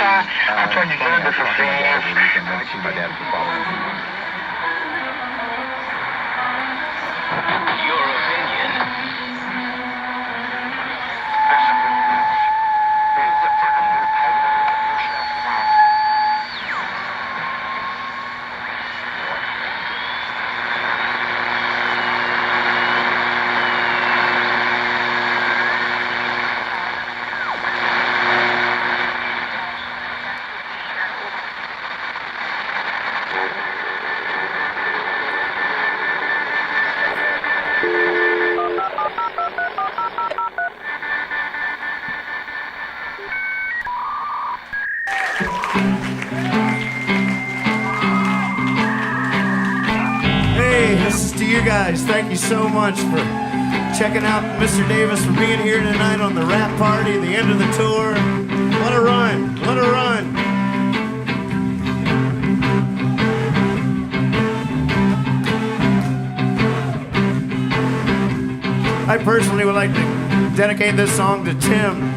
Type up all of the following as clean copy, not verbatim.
tá atualizando essas senhas. Guys, thank you so much for checking out Mr. Davis, for being here tonight on the rap party, the end of the tour. What a run, what a run. I personally would like to dedicate this song to Tim.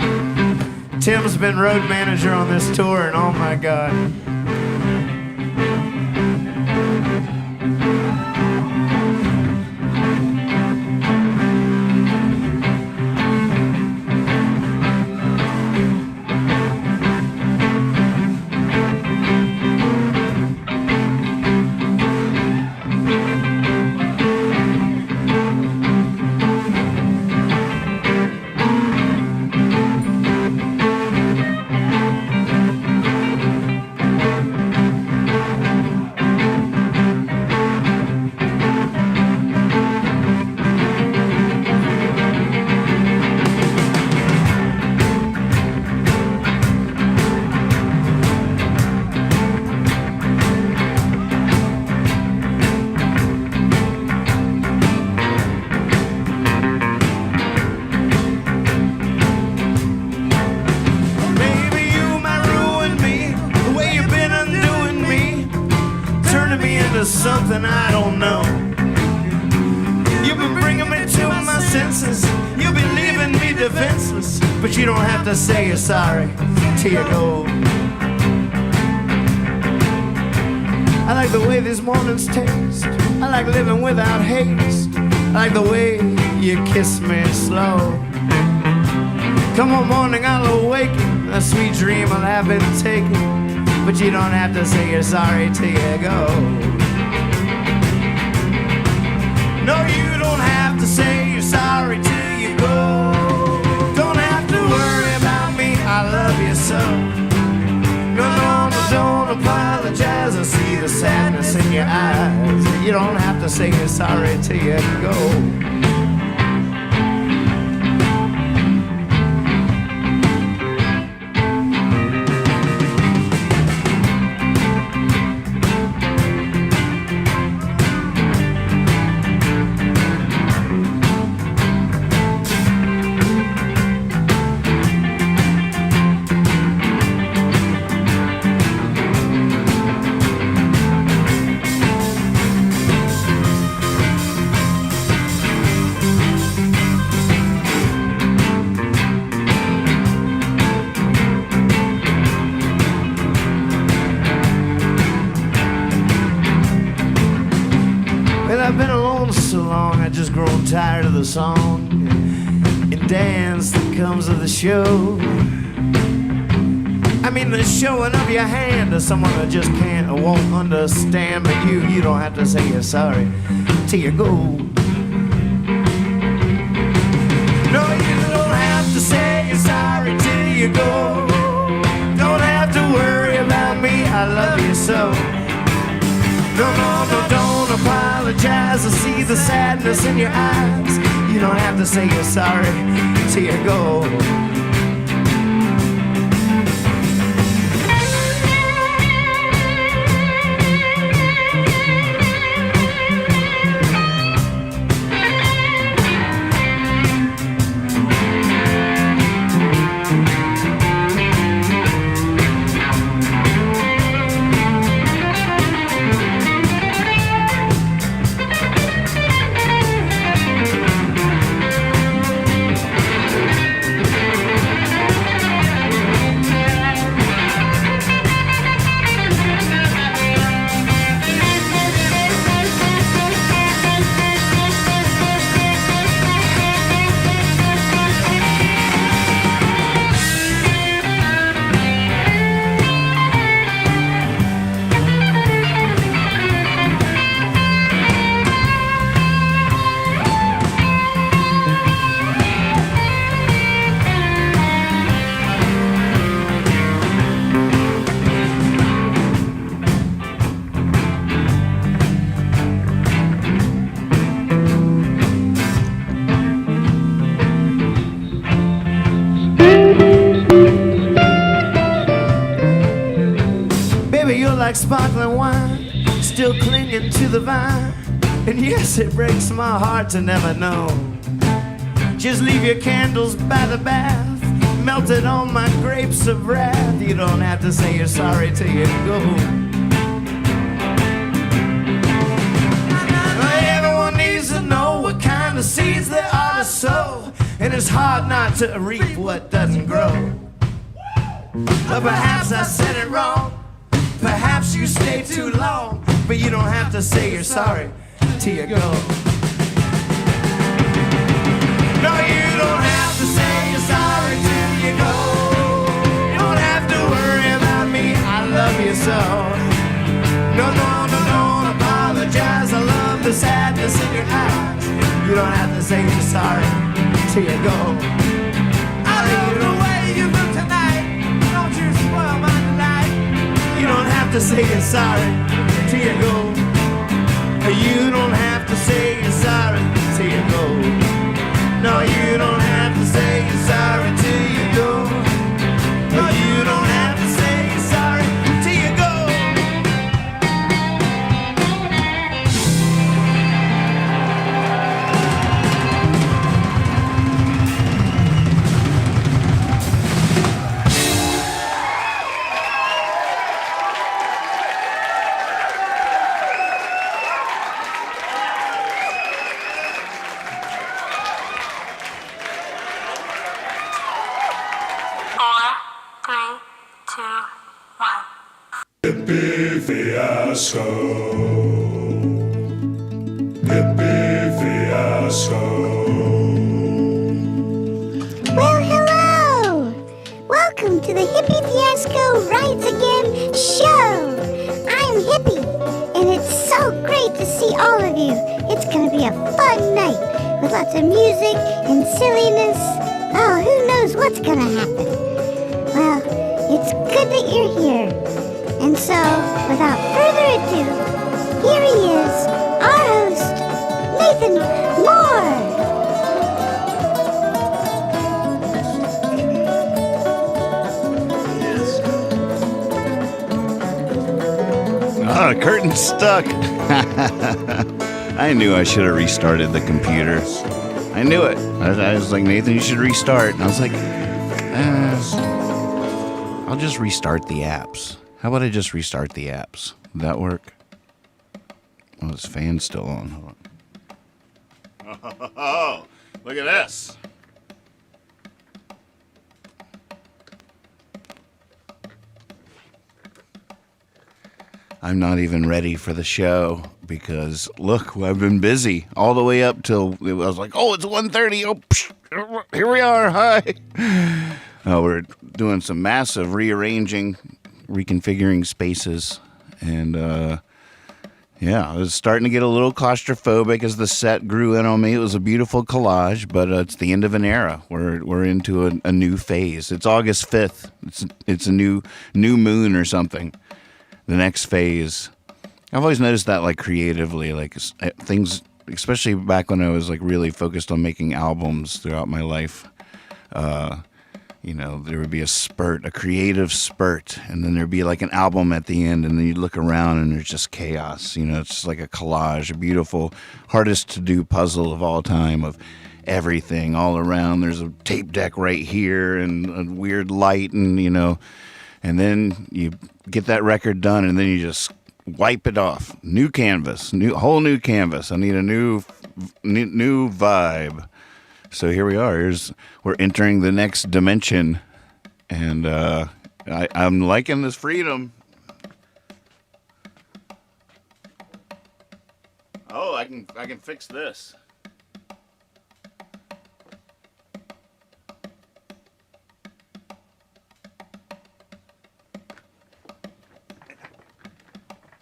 Tim's been road manager on this tour, and oh my God. Something I don't know. You've been bringing me to my senses. You've been leaving me defenseless. But you don't have to say you're sorry till you go. I like the way these mornings taste. I like living without haste. I like the way you kiss me slow. Come on morning, I'll awaken. A sweet dream I'll have been taken. But you don't have to say you're sorry till you go. No, you don't have to say you're sorry till you go. Don't have to worry about me, I love you so. No, no, no, don't apologize. I see the sadness in your eyes. You don't have to say you're sorry till you go. I've been alone so long, I just grown tired of the song and dance that comes with the show. I mean the showing of your hand to someone that just can't or won't understand. But you don't have to say you're sorry till you go. No, you don't have to say you're sorry till you go. Don't have to worry about me, I love you so. No, no, no, don't apologize. I see the sadness in your eyes. You don't have to say you're sorry till you go. like sparkling wine, still clinging to the vine. And yes, it breaks my heart to never know. Just leave your candles by the bath, melted on my grapes of wrath. You don't have to say you're sorry till you go. Everyone needs to know what kind of seeds they ought to sow, and it's hard not to reap what doesn't grow. But perhaps I said it wrong, perhaps you stayed too long, but you don't have to say you're sorry till you go. No, you don't have to say you're sorry till you go. You don't have to worry about me, I love you so. No, don't apologize, I love the sadness in your eyes. You don't have to say you're sorry till you go. I love the way you look tonight, don't you spoil my delight. You don't have to say you're sorry till you go. You don't have to say you're sorry till you go. No, you don't have to say you're sorry till you go. No, you don't have to say you're sorry till you go. Hippie fiasco. Hippie fiasco. Well, hello! Welcome to the Hippie Fiasco Rides Again show! I'm Hippie, and it's so great to see all of you. It's gonna be a fun night with lots of music and silliness. Oh, who knows what's gonna happen? Well, it's good that you're here. And so, without further ado, here he is, our host, Nathan Moore. Oh, the curtain's stuck. I knew I should have restarted the computer. I knew it. I was like, Nathan, you should restart. And I was like, I'll just restart the apps. How about I just restart the apps? Would that work? Oh, this fan's still on. Hold on. Oh, look at this. I'm not even ready for the show because, look, I've been busy all the way up till I was like, oh, it's 1:30. Oh, psh, here we are. Hi. We're doing some massive rearranging, reconfiguring spaces, and yeah, I was starting to get a little claustrophobic as the set grew in on me. It was a beautiful collage, but it's the end of an era. We're into a new phase. It's August 5th. It's a new moon or something. The next phase. I've always noticed that, like, creatively, like things, especially back when I was like really focused on making albums throughout my life. You know, there would be a spurt, a creative spurt, and then there'd be like an album at the end, and then you'd look around and there's just chaos. You know, it's just like a collage, a beautiful, hardest to do puzzle of all time of everything all around. There's a tape deck right here and a weird light, and, you know, and then you get that record done, and then you just wipe it off. New canvas, whole new canvas. I need a new vibe. So here we are. We're entering the next dimension, and I'm liking this freedom. Oh, I can fix this.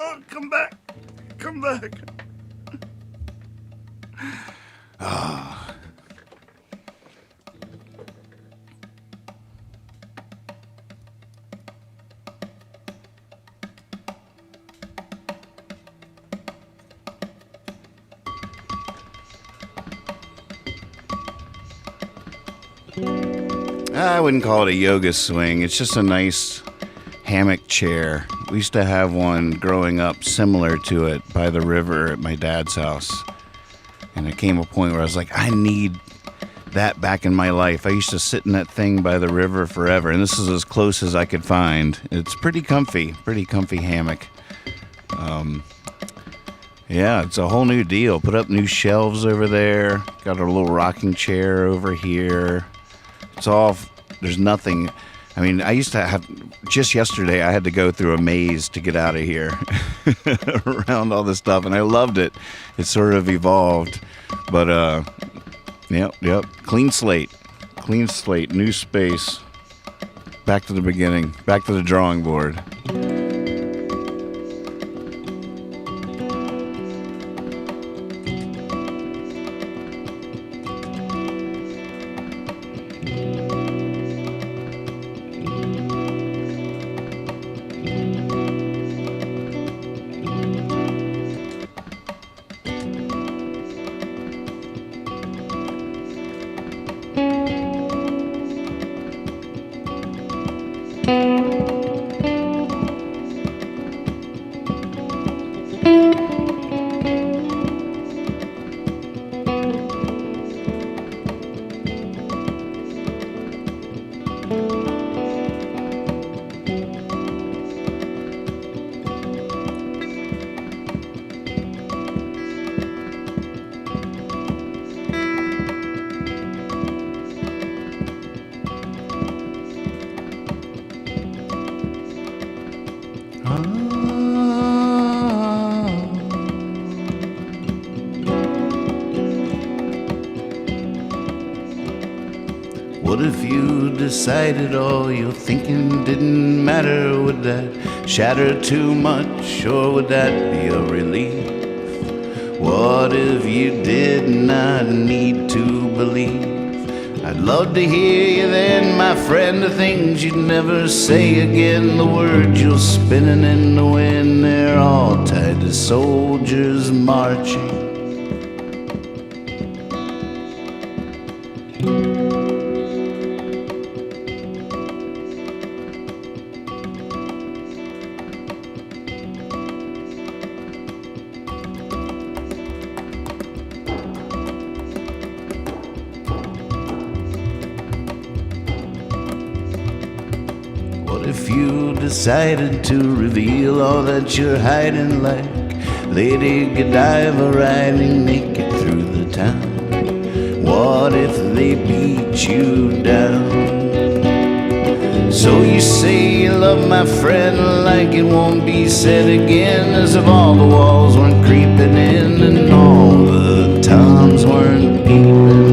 Oh, come back. Ah. I wouldn't call it a yoga swing. It's just a nice hammock chair. We used to have one growing up similar to it by the river at my dad's house. And there came a point where I was like, I need that back in my life. I used to sit in that thing by the river forever, and this is as close as I could find. It's pretty comfy hammock. Yeah, it's a whole new deal. Put up new shelves over there. Got a little rocking chair over here. It's all, there's nothing. I mean, I used to have, just yesterday, I had to go through a maze to get out of here around all this stuff, and I loved it. It sort of evolved, but, yep. Clean slate, new space. Back to the beginning, back to the drawing board. What if you decided all your thinking didn't matter? Would that shatter too much, or would that be a relief? What if you did not need to believe? I'd love to hear you then, my friend, the things you'd never say again. The words you're spinning in the wind, they're all tied to soldiers marching. What if you decided to reveal all that you're hiding, like Lady Godiva riding naked through the town? What if they beat you down? So you say you love my friend like it won't be said again, as if all the walls weren't creeping in and all the toms weren't peeping.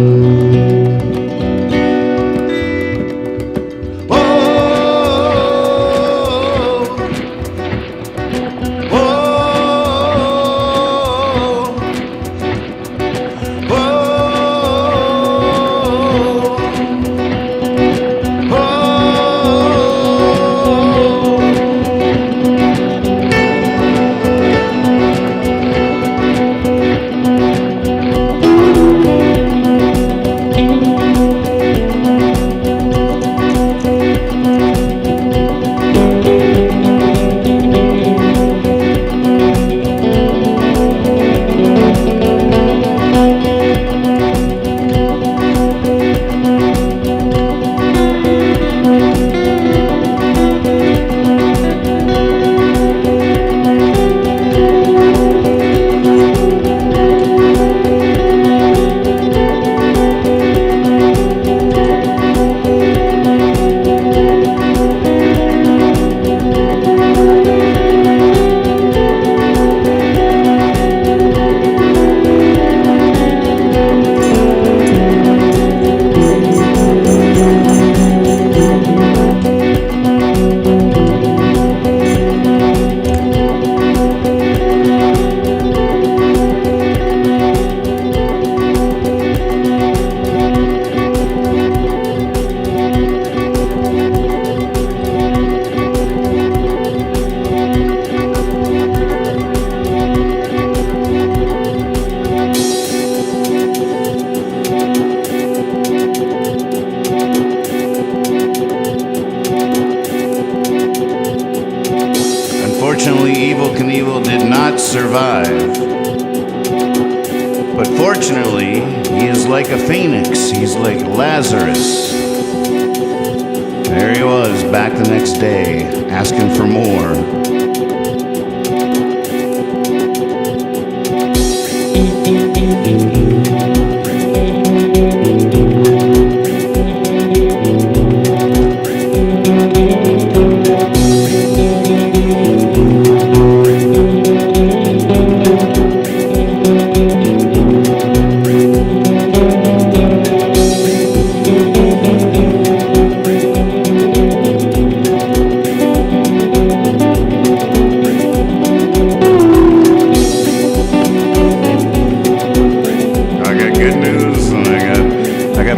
Unfortunately, Evel Knievel did not survive. But fortunately, he is like a phoenix. He's like Lazarus. There he was, back the next day, asking for more.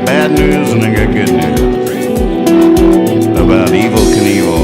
Bad news and I got good news about Evel Knievel.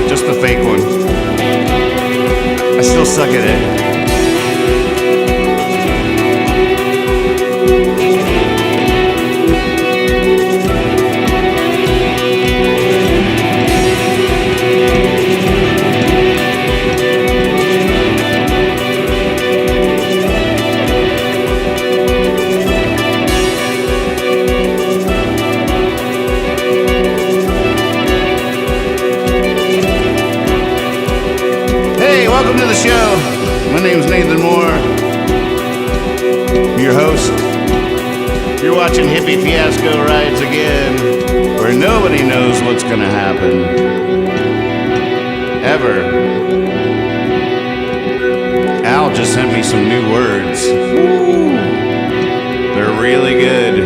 Just the fake one. I still suck at it. Welcome to the show. My name's Nathan Moore, your host. You're watching Hippie Fiasco Rides Again, where nobody knows what's gonna happen. Ever. Al just sent me some new words. Woo. They're really good.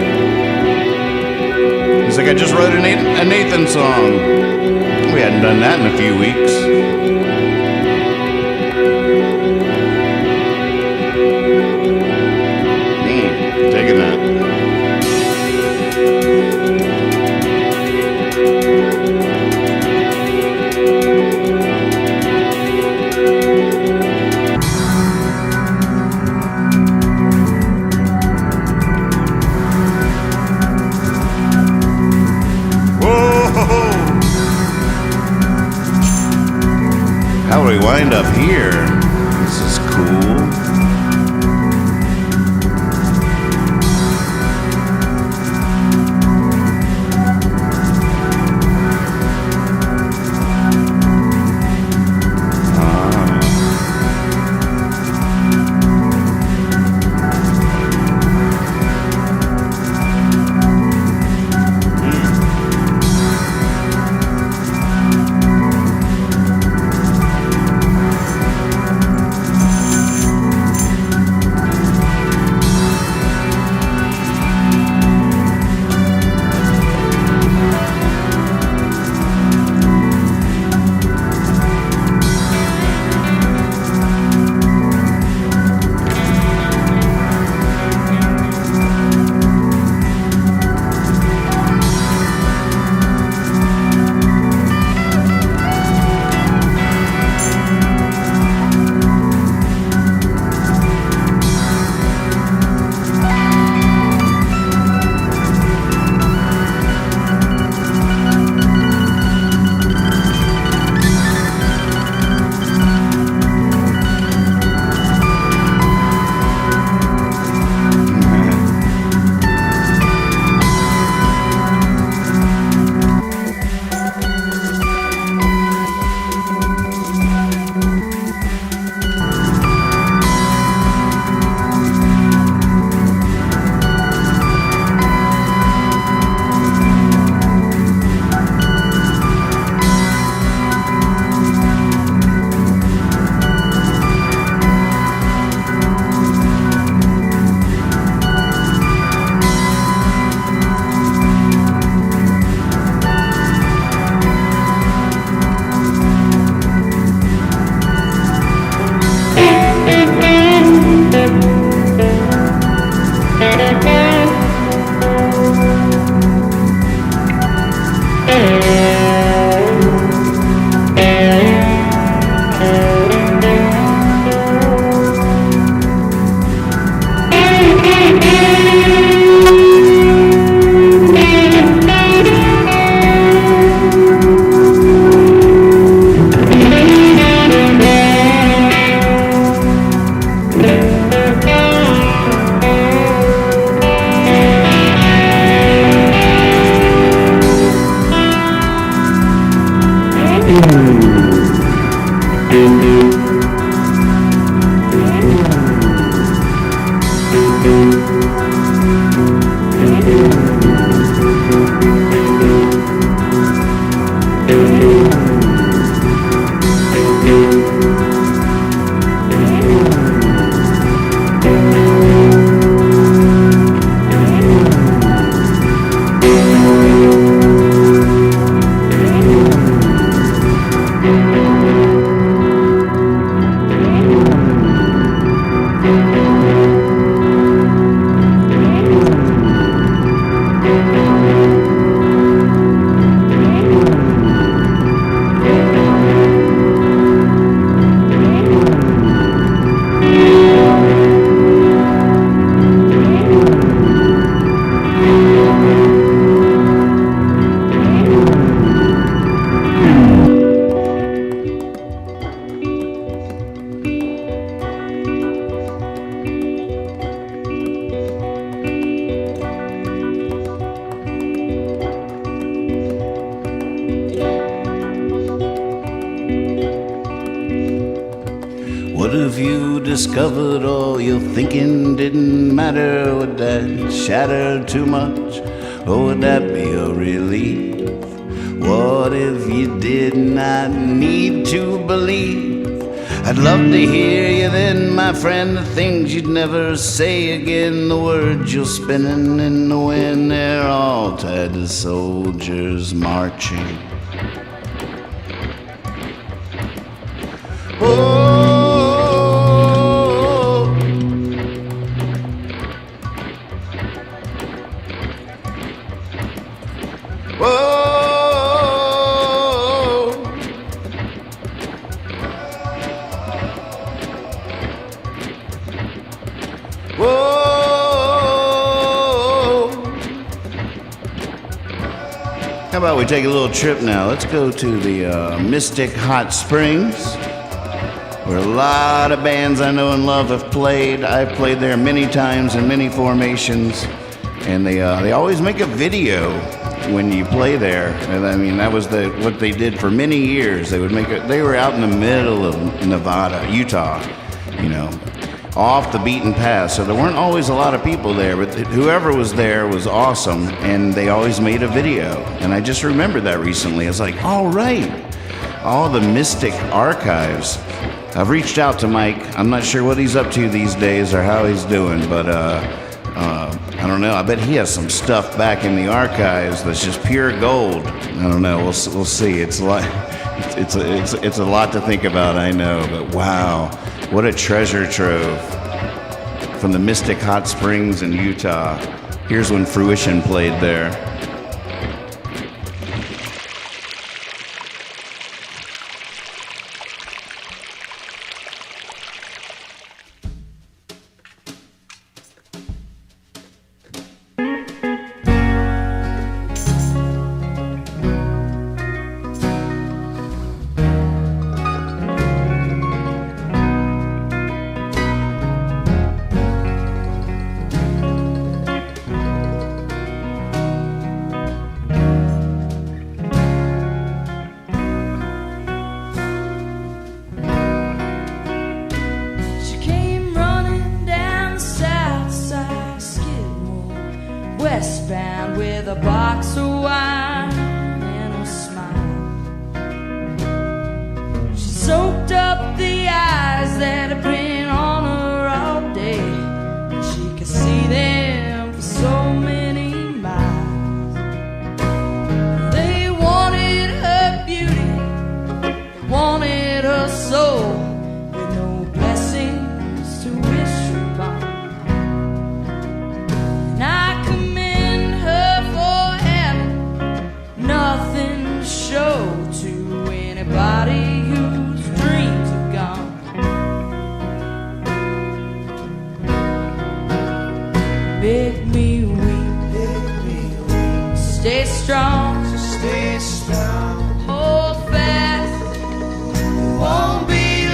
He's like, I just wrote a Nathan song. We hadn't done that in a few weeks. Taking that. How do we wind up here? This is cool. What if you discovered all your thinking didn't matter? Would that shatter too much, or would that be a relief? What if you did not need to believe? I'd love to hear you then, my friend, the things you'd never say again, the words you're spinning in the wind, they're all tied to soldiers marching. Oh, whoa. Whoa. How about we take a little trip now? Let's go to the Mystic Hot Springs, where a lot of bands I know and love have played. I've played there many times in many formations, and they always make a video when you play there. And I mean, that was what they did for many years. They would make it. They were out in the middle of Nevada, Utah, you know, off the beaten path. So there weren't always a lot of people there, but whoever was there was awesome, and they always made a video. And I just remembered that recently. I was like, all right, all the Mystic archives. I've reached out to Mike. I'm not sure what he's up to these days or how he's doing, but I don't know. I bet he has some stuff back in the archives that's just pure gold. I don't know. We'll see. It's a lot. It's a lot to think about, I know, but wow, what a treasure trove from the Mystic Hot Springs in Utah. Here's when Fruition played there. Westbound with a box of wine and a smile. She soaked up the eyes that had been on her all day, and she could see them for so many miles. They wanted her beauty, they wanted her soul, with no blessings to wish upon. And I commend her for having nothing to show to anybody whose dreams are gone. Make me weep, stay strong, hold fast, it won't be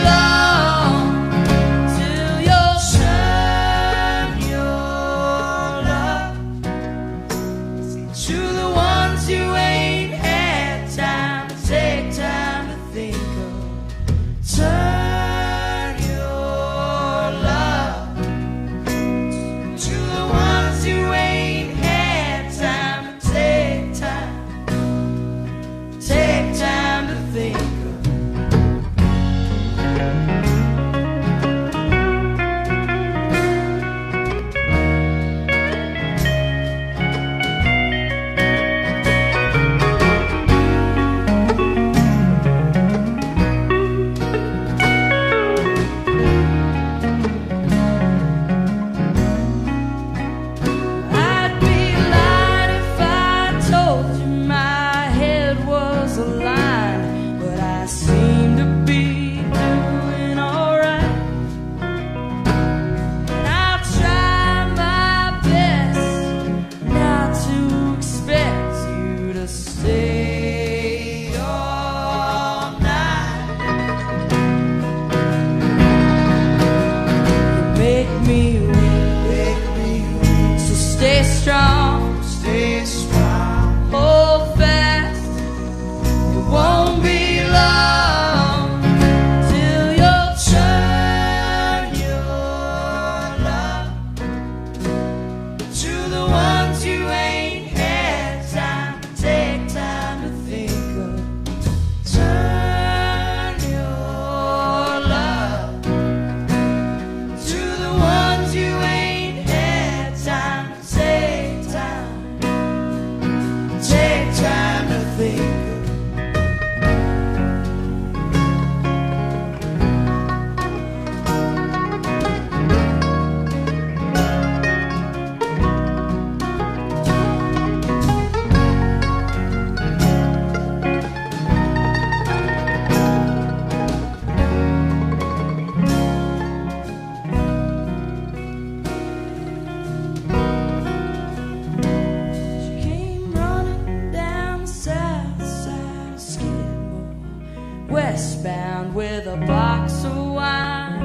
westbound with a box of wine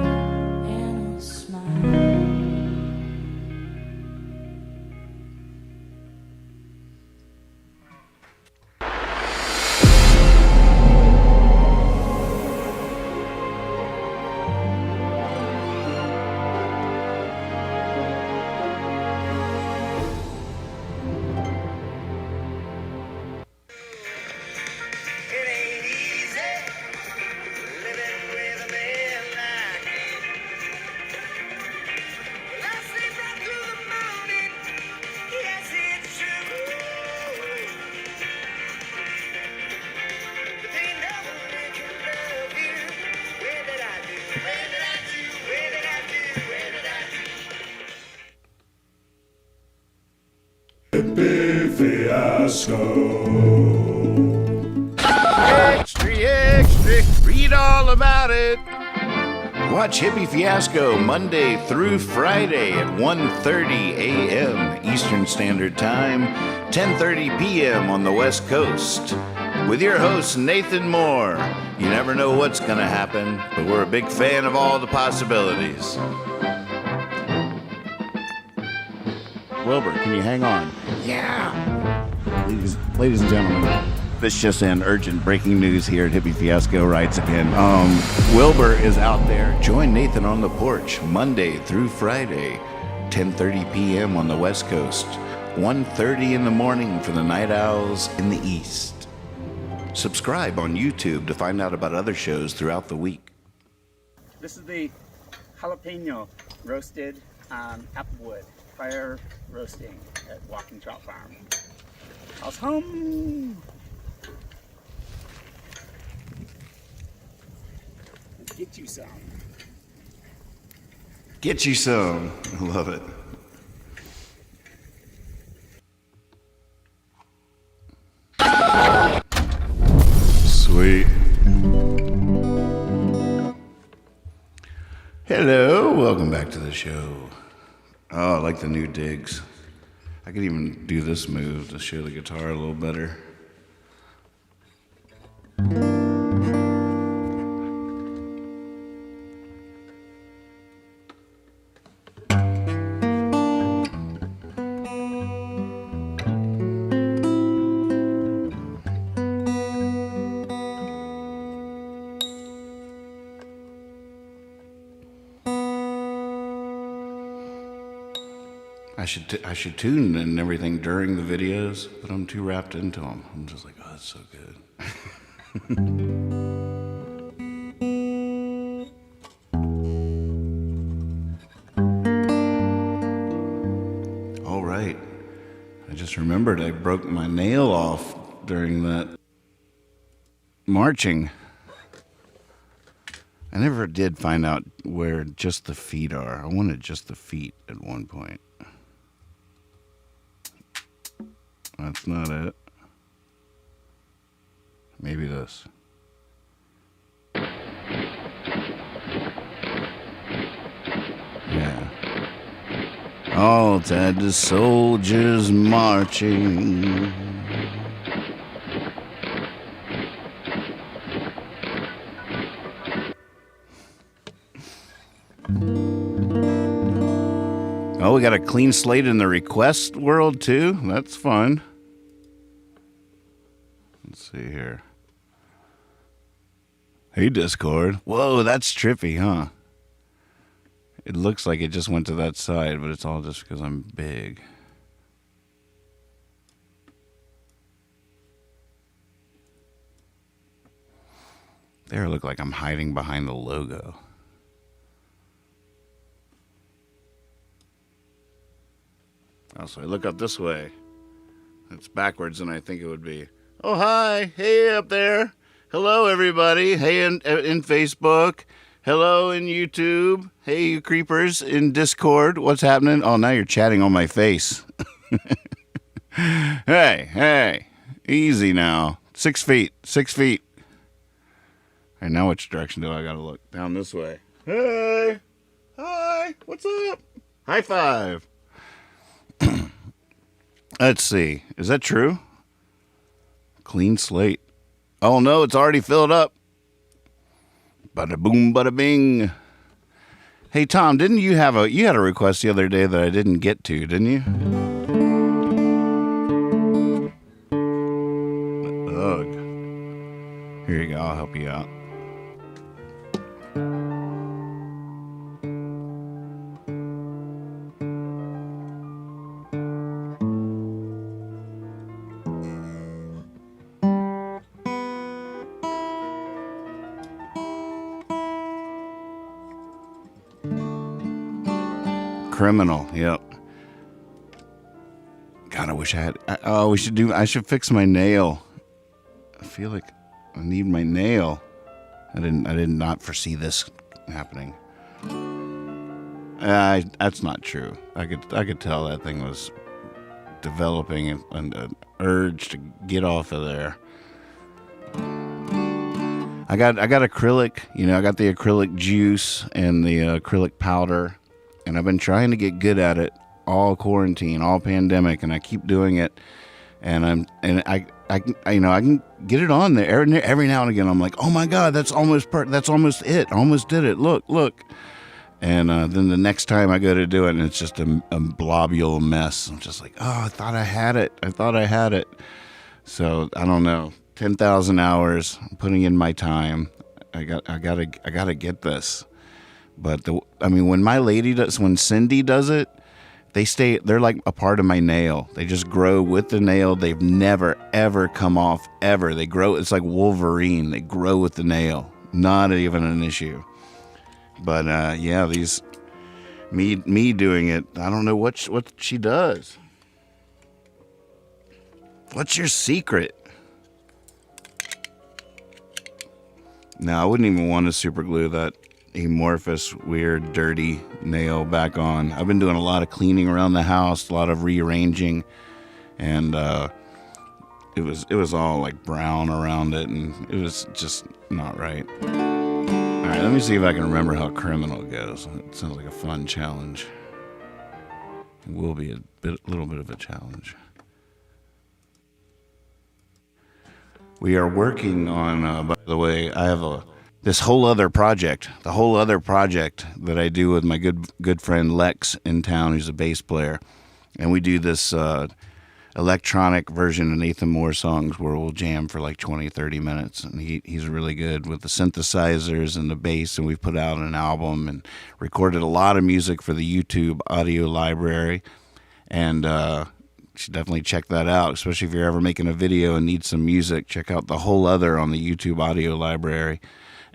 and a smile. It ain't easy living with a man like me. Well, I sleep right through the morning. Yes, it's true. But ain't no one can love you. Where did I do? Where did I do? Where did I do? Where did I do? Hippie fiasco. Extra, extra, read all about it. Watch Hippie Fiasco Monday through Friday at 1:30 a.m. Eastern Standard Time, 10:30 p.m. on the West Coast. With your host, Nathan Moore. You never know what's going to happen, but we're a big fan of all the possibilities. Wilbur, can you hang on? Yeah. Ladies and gentlemen, this just in, urgent breaking news here at Hippie Fiasco Writes Again. Wilbur is out there. Join Nathan on the porch Monday through Friday, 10:30 p.m. on the West Coast, 1:30 in the morning for the Night Owls in the East. Subscribe on YouTube to find out about other shows throughout the week. This is the jalapeno roasted applewood fire roasting at Walking Trout Farm. How's home? Let's get you some. Get you some. I love it. Sweet. Hello, welcome back to the show. Oh, I like the new digs. I could even do this move to show the guitar a little better. I should tune and everything during the videos, but I'm too wrapped into them. I'm just like, oh, that's so good. All right. I just remembered I broke my nail off during that marching. I never did find out where just the feet are. I wanted just the feet at one point. That's not it. Maybe this. Yeah. All tied to soldiers marching. Oh, we got a clean slate in the request world, too. That's fun. Let's see here. Hey, Discord. Whoa, that's trippy, huh? It looks like it just went to that side, but it's all just because I'm big. There, I look like I'm hiding behind the logo. Oh, so I look up this way. It's backwards than I think it would be. Oh, hi. Hey, up there. Hello, everybody. Hey, in Facebook. Hello, in YouTube. Hey, you creepers in Discord. What's happening? Oh, now you're chatting on my face. Hey. Easy now. 6 feet. 6 feet. All right, now which direction do I got to look? Down this way. Hey. Hi. What's up? High five. Let's see. Is that true? Clean slate. Oh, no, it's already filled up. Bada boom, bada bing. Hey Tom, didn't you had a request the other day that I didn't get to, didn't you? Ugh. Here you go. I'll help you out. Criminal, yep. God, I wish I had. I should fix my nail. I feel like I need my nail. I did not foresee this happening. That's not true. I could tell that thing was developing an urge to get off of there. I got acrylic. I got the acrylic juice and the acrylic powder. And I've been trying to get good at it all quarantine, all pandemic, and I keep doing it. And I can get it on there every now and again. I'm like, oh my God, that's almost it. I almost did it. Look. And then the next time I go to do it, and it's just a blobule mess. I'm just like, oh, I thought I had it. So I don't know. 10,000 hours, I'm putting in my time. I gotta get this. But when Cindy does it, they're like a part of my nail. They just grow with the nail. They've never, ever come off, ever. They grow, it's like Wolverine. They grow with the nail. Not even an issue. But, yeah, me doing it, I don't know what she does. What's your secret? No, I wouldn't even want to super glue that amorphous, weird, dirty nail back on. I've been doing a lot of cleaning around the house, a lot of rearranging, and it was all like brown around it, and it was just not right. All right, let me see if I can remember how Criminal goes. It sounds like a fun challenge. It will be a little bit of a challenge. We are working on, by the way, I have this whole other project, that I do with my good friend Lex in town, who's a bass player. And we do this electronic version of Nathan Moore songs where we'll jam for like 20, 30 minutes. And he's really good with the synthesizers and the bass. And we've put out an album and recorded a lot of music for the YouTube audio library. And you should definitely check that out, especially if you're ever making a video and need some music. Check out The Whole Other on the YouTube audio library.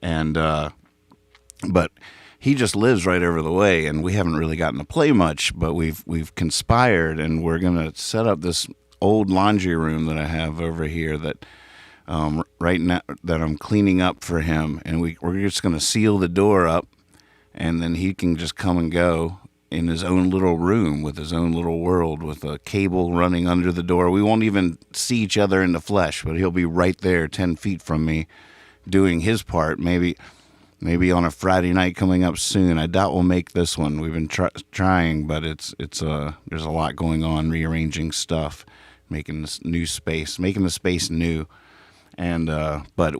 And but he just lives right over the way, and we haven't really gotten to play much, but we've conspired, and we're gonna set up this old laundry room that I have over here that right now that I'm cleaning up for him, and we're just gonna seal the door up, and then he can just come and go in his own little room with his own little world with a cable running under the door. We won't even see each other in the flesh, but he'll be right there 10 feet from me doing his part. Maybe on a Friday night coming up soon. I doubt we'll make this one. We've been trying, but it's there's a lot going on, rearranging stuff, making this new space, making the space new. And but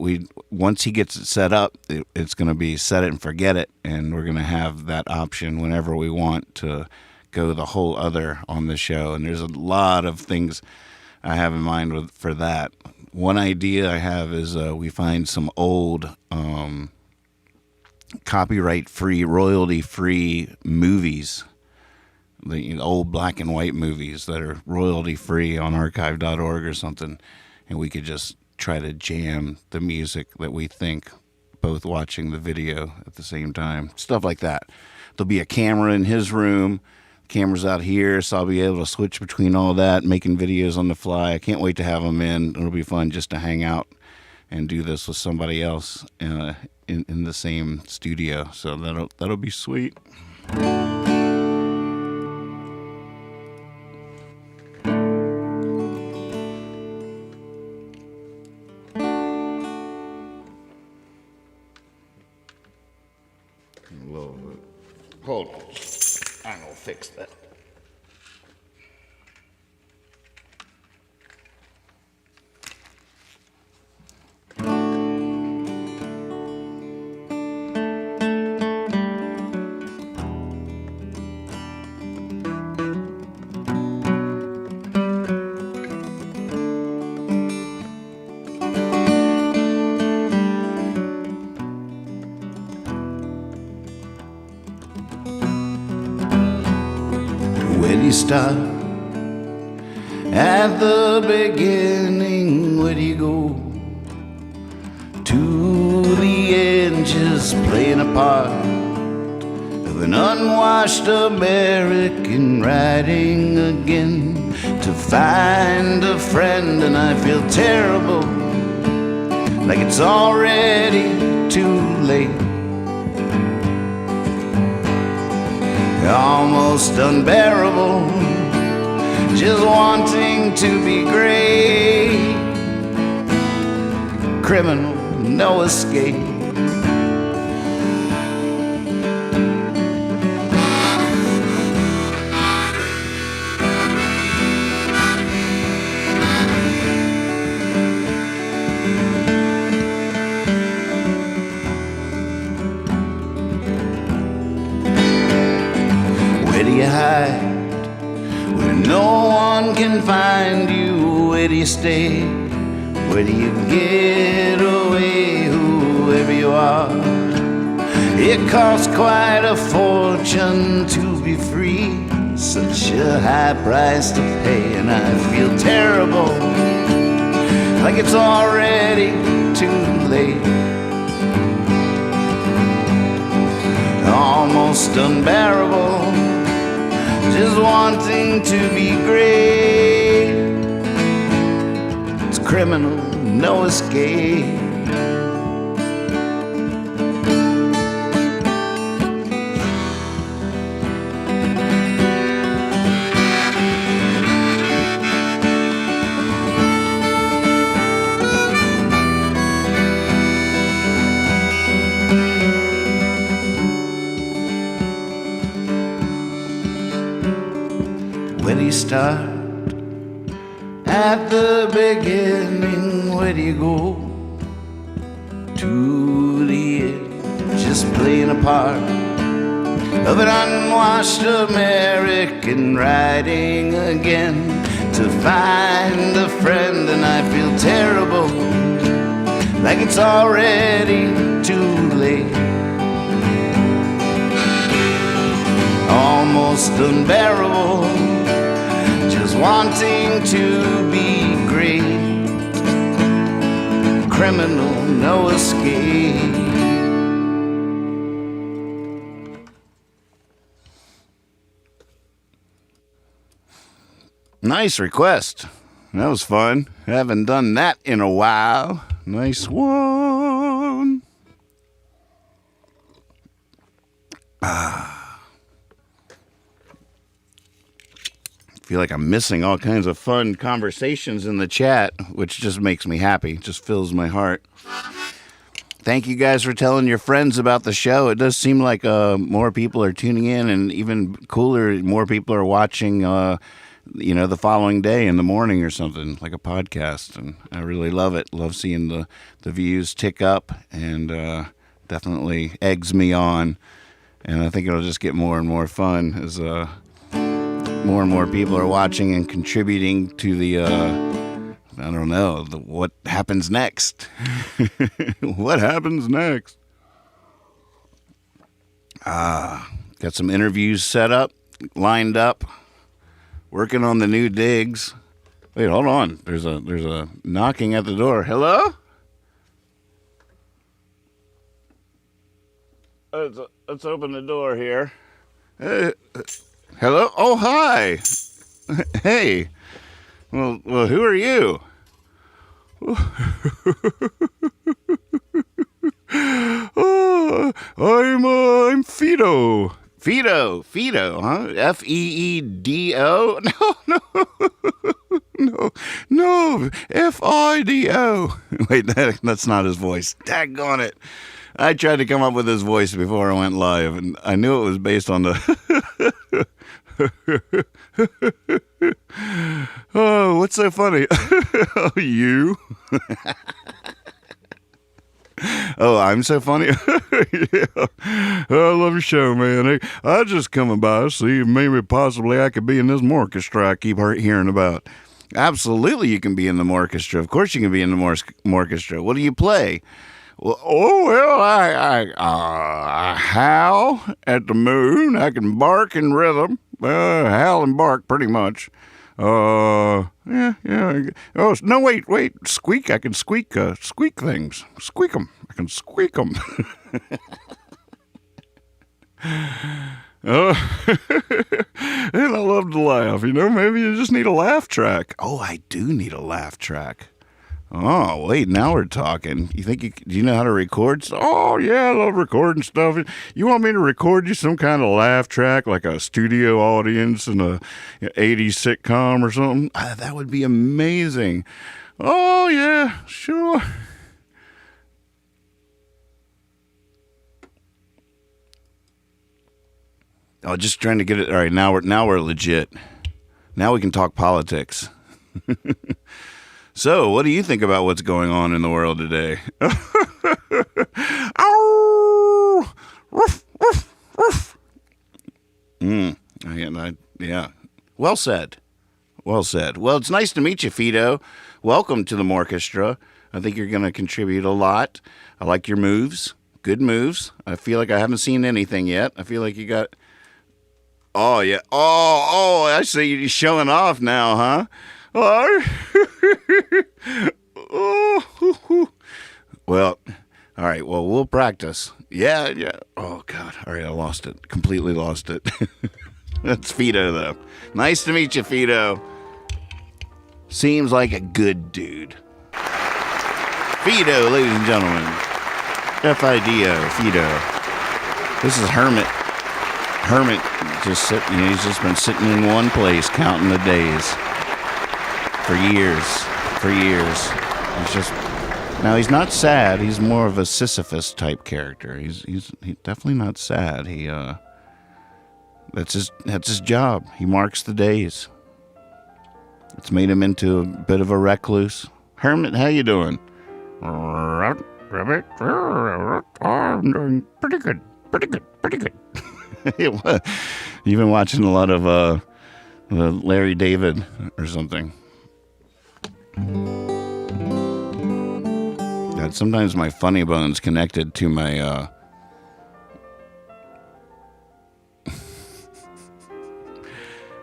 once he gets it set up, it's going to be set it and forget it, and we're going to have that option whenever we want to go The Whole Other on the show. And there's a lot of things I have in mind for that. One idea I have is we find some old copyright-free, royalty-free movies, the old black and white movies that are royalty-free on archive.org or something, and we could just try to jam the music that we think, both watching the video at the same time. Stuff like that. There'll be a camera in his room. Camera's out here, so I'll be able to switch between all that, making videos on the fly. I can't wait to have him in. It'll be fun just to hang out and do this with somebody else in the same studio. So that'll be sweet. Hold on. I'm gonna fix that. you start? At the beginning, where do you go? To the end, just playing a part of an unwashed American riding again to find a friend, and I feel terrible, like it's already too late. Almost unbearable, just wanting to be great. Criminal, no escape. Where do you hide? Where no one can find you. Where do you stay? Where do you get away? Whoever you are, it costs quite a fortune to be free. Such a high price to pay, and I feel terrible, like it's already too late. Almost unbearable, just wanting to be great. It's criminal, no escape. Where do you start? At the beginning, where do you go? To the end, just playing a part of an unwashed American riding again to find a friend, and I feel terrible, like it's already too late. Almost unbearable, just wanting to be great. Criminal, no escape. Nice request. That was fun. Haven't done that in a while. Nice one. Feel like I'm missing all kinds of fun conversations in the chat, which just makes me happy, just fills my heart. Thank you guys for telling your friends about the show. It does seem like more people are tuning in, and even cooler, more people are watching, the following day in the morning or something, like a podcast. And I really love it. Love seeing the views tick up, and definitely eggs me on. And I think it'll just get more and more fun as more and more people are watching and contributing to the, what happens next. What happens next? Got some interviews set up, lined up, working on the new digs. Wait, hold on. There's a knocking at the door. Hello? Let's open the door here. Hello? Oh, hi. Hey. Well, who are you? I'm Fido. Fido, huh? F-E-E-D-O? No, F-I-D-O. Wait, that's not his voice. Daggone it. I tried to come up with his voice before I went live, and I knew it was based on the... Oh, what's so funny? Oh, you? Oh, I'm so funny? Yeah. I love your show, man. I just coming by to see if maybe possibly I could be in this orchestra I keep hearing about. Absolutely, you can be in the orchestra. Of course you can be in the orchestra. What do you play? Well, I howl at the moon. I can bark in rhythm. howl and bark pretty much. Yeah. Oh, no, wait. Squeak. I can squeak things. Squeak them. I can squeak them. And I love to laugh. Maybe you just need a laugh track. Oh, I do need a laugh track. Oh, wait, now we're talking. Do you know how to record? Oh, yeah, I love recording stuff. You want me to record you some kind of laugh track, like a studio audience in a 80s sitcom or something? That would be amazing. Oh, yeah, sure. Oh, just trying to get it. All right, now we're legit. Now we can talk politics. So, what do you think about what's going on in the world today? Ow! Woof, woof, woof. Yeah. Well said. Well, it's nice to meet you, Fido. Welcome to the Morchestra. I think you're going to contribute a lot. I like your moves. Good moves. I feel like I haven't seen anything yet. I feel like you got... Oh, yeah. Oh, I see you showing off now, huh? Oh. Well, all right. Well, we'll practice. Yeah. Oh, God. All right, I lost it. Completely lost it. That's Fido, though. Nice to meet you, Fido. Seems like a good dude. Fido, ladies and gentlemen. F-I-D-O, Fido. This is Hermit. Hermit just sitting, he's just been sitting in one place counting the days for years. Now he's not sad. He's more of a Sisyphus type character. He's definitely not sad. That's his job. He marks the days. It's made him into a bit of a recluse. Hermit, how you doing? I'm doing pretty good. You've been watching a lot of Larry David or something. God, sometimes my funny bone's connected to my I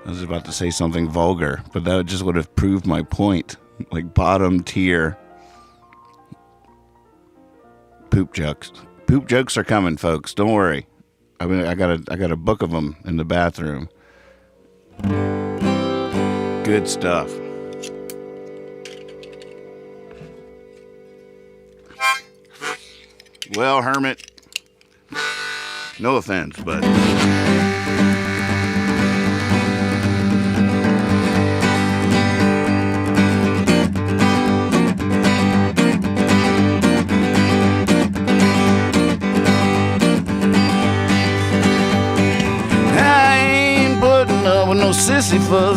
was about to say something vulgar, but that just would have proved my point. Like bottom tier poop jokes. Poop jokes are coming, folks. Don't worry. I mean, I got a book of them in the bathroom. Good stuff. Well, Hermit, no offense, but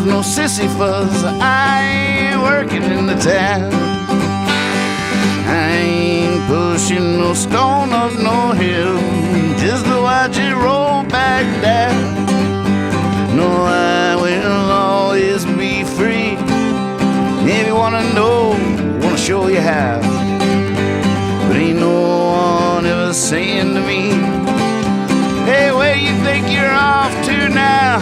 no sissy fuzz, I ain't working in the town. I ain't pushing no stone up no hill, just to watch it roll back down. No, I will always be free. If you wanna know, wanna show you how. But ain't no one ever saying to me, hey, where you think you're off to now?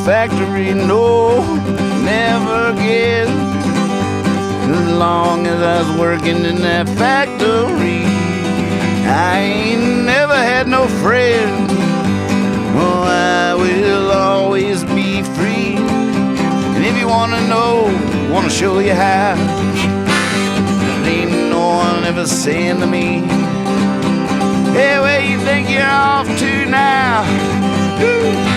Factory, no, never again. As long as I was working in that factory, I ain't never had no friend. Oh, I will always be free. And if you wanna know, wanna show you how, there ain't no one ever saying to me, hey, where you think you're off to now? Woo.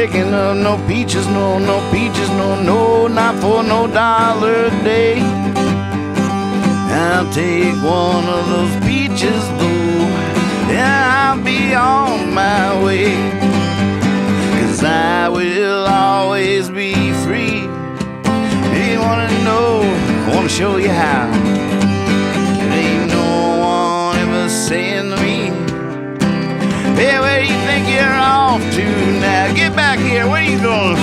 picking up no peaches, no, no peaches, no, no, not for no $1 a day. I'll take one of those peaches, though, and I'll be on my way. 'Cause I will always be free. You wanna know, I wanna show you how. There ain't no one ever saying to me, hey, where do you think you're off to now? Get back here, where are you going?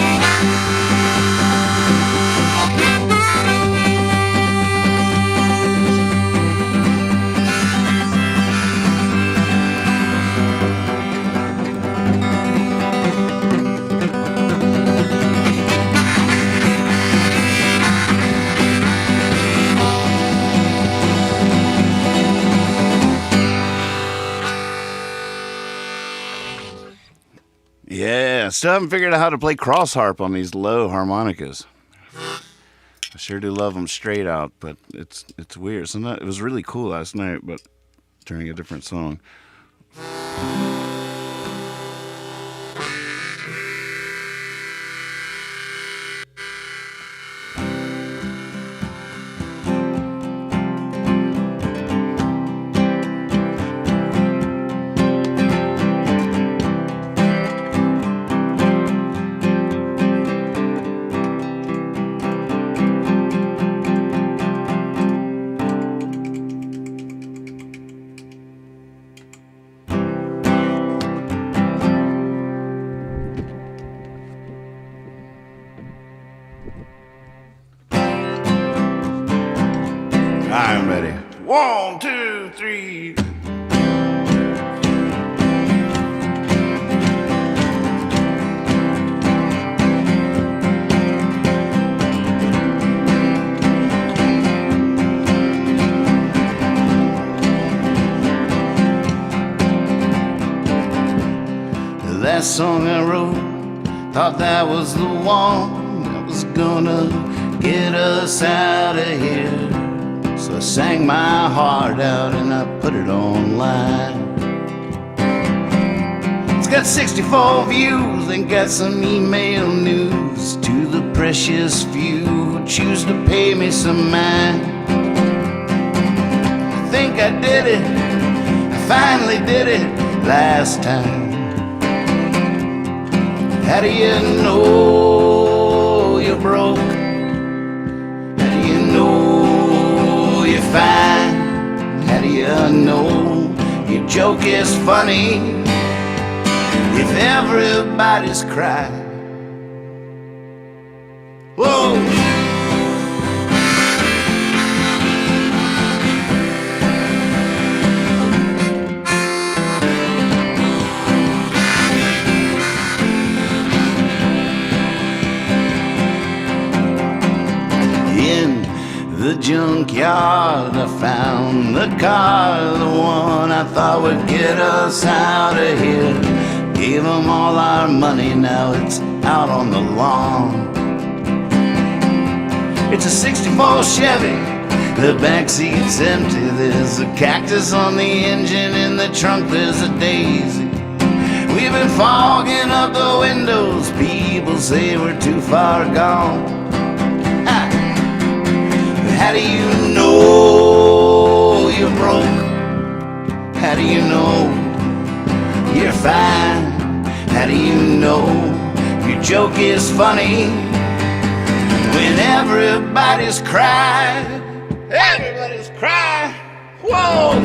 Yeah, still haven't figured out how to play cross harp on these low harmonicas. I sure do love them straight out, but it's weird. So it was really cool last night, but turning a different song. I'm ready. 1, 2, 3. The last song I wrote, thought that was the one that was gonna get us out of here. So I sang my heart out and I put it online. It's got 64 views and got some email news to the precious few who choose to pay me some mind. I think I did it, I finally did it last time. How do you know you're broke? How do you know you're fine? How do you know your joke is funny if everybody's crying? Whoa! The junkyard, I found the car, the one I thought would get us out of here. Gave them all our money, now it's out on the lawn. It's a 64 Chevy, the back seat's empty. There's a cactus on the engine, in the trunk there's a daisy. We've been fogging up the windows, people say we're too far gone. How do you know you're broke? How do you know you're fine? How do you know your joke is funny when everybody's crying? Everybody's crying. Whoa!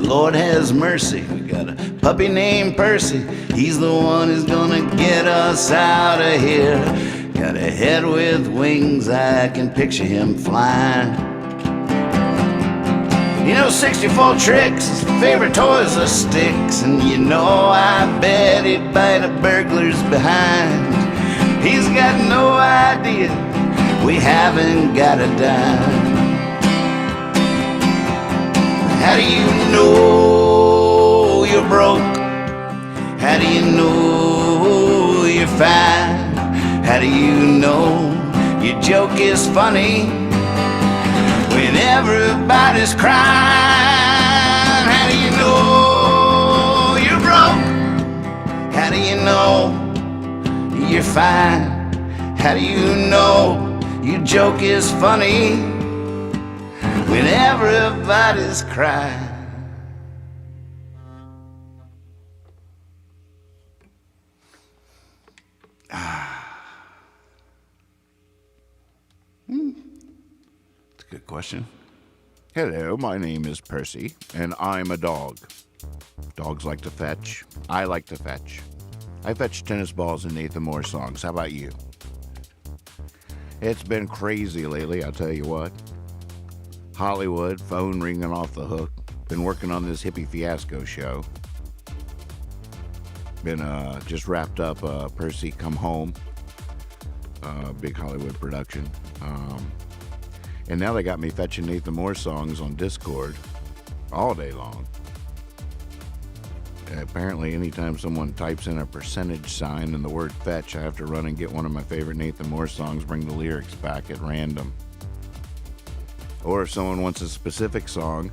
Lord has mercy, we got a puppy named Percy. He's the one who's gonna get us out of here. Got a head with wings, I can picture him flying. You know, 64 tricks, his favorite toys are sticks, and you know I bet he'd bite a burglar's behind. He's got no idea we haven't got a dime. How do you know you're broke? How do you know you're fine? How do you know your joke is funny when everybody's crying? How do you know you're broke? How do you know you're fine? How do you know your joke is funny when everybody's crying? That's a good question. Hello, my name is Percy, and I'm a dog. Dogs like to fetch. I like to fetch. I fetch tennis balls in Nathan Moore songs. How about you? It's been crazy lately, I'll tell you what. Hollywood, phone ringing off the hook. Been working on this hippie fiasco show. Been just wrapped up Percy Come Home. Big Hollywood production. And now they got me fetching Nathan Moore songs on Discord all day long. Apparently, anytime someone types in a percentage sign in the word fetch, I have to run and get one of my favorite Nathan Moore songs, bring the lyrics back at random. Or if someone wants a specific song,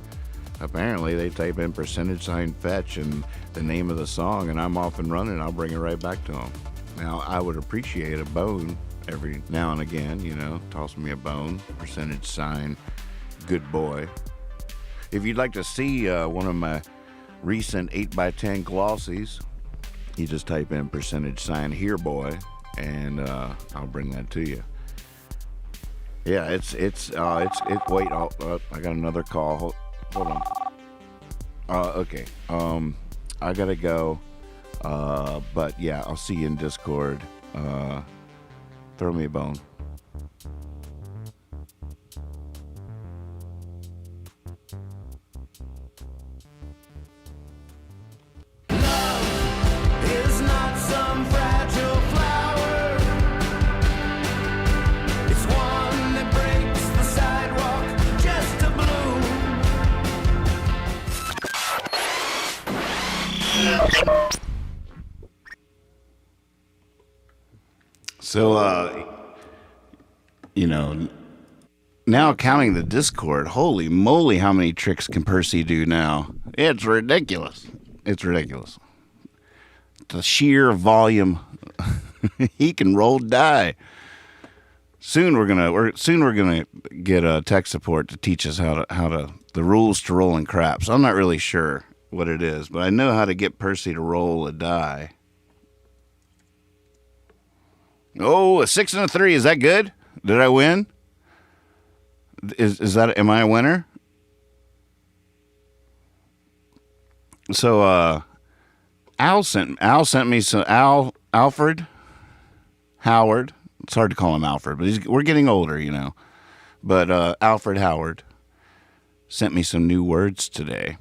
apparently they type in percentage sign fetch and the name of the song, and I'm off and running. I'll bring it right back to them. Now, I would appreciate a bone every now and again, you know, toss me a bone, percentage sign, good boy. If you'd like to see one of my recent 8x10 glossies, you just type in percentage sign here boy, and I'll bring that to you. Yeah, it's wait, I got another call. Hold on. Okay. I gotta go. But yeah, I'll see you in Discord. Throw me a bone. Is not some fragile flower. It's one that breaks the sidewalk just to bloom. So, you know, now counting the Discord, holy moly, how many tricks can Percy do now? It's ridiculous. It's ridiculous. The sheer volume he can roll die. Soon we're gonna get tech support to teach us how to the rules to rolling craps. I'm not really sure what it is, but I know how to get Percy to roll a die. Oh, a 6 and a 3. Is that good? Did I win? Is that? Am I a winner? So, Al sent me some Alfred Howard. It's hard to call him Alfred, but we're getting older, you know. But Alfred Howard sent me some new words today.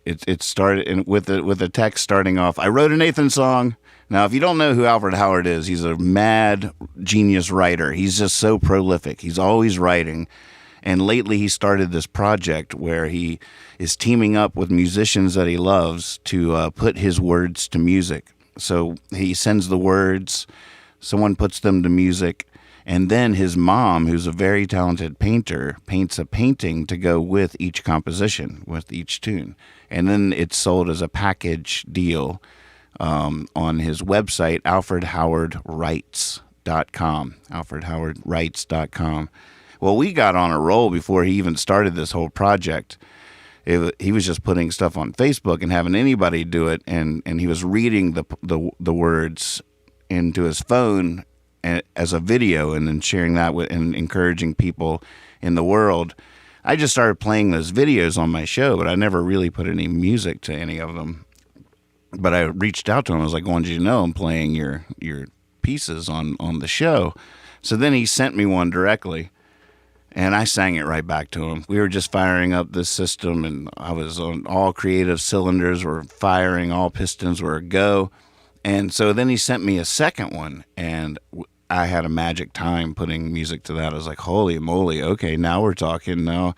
It started with the text starting off. I wrote a Nathan song. Now, if you don't know who Alfred Howard is, he's a mad genius writer. He's just so prolific. He's always writing. And lately he started this project where he is teaming up with musicians that he loves to put his words to music. So he sends the words, someone puts them to music, and then his mom, who's a very talented painter, paints a painting to go with each composition, with each tune. And then it's sold as a package deal on his website, alfredhowardwrites.com. alfredhowardwrites.com. Well, we got on a roll before he even started this whole project. He was just putting stuff on Facebook and having anybody do it, and he was reading the words into his phone as a video and then sharing that with and encouraging people in the world. I just started playing those videos on my show, but I never really put any music to any of them. But I reached out to him. I was like, wanted you to know I'm playing your pieces on the show. So then he sent me one directly. And I sang it right back to him. We were just firing up this system, and I was on all creative cylinders were firing, all pistons were a go. And so then he sent me a second one, and I had a magic time putting music to that. I was like, holy moly, okay, now we're talking. Now,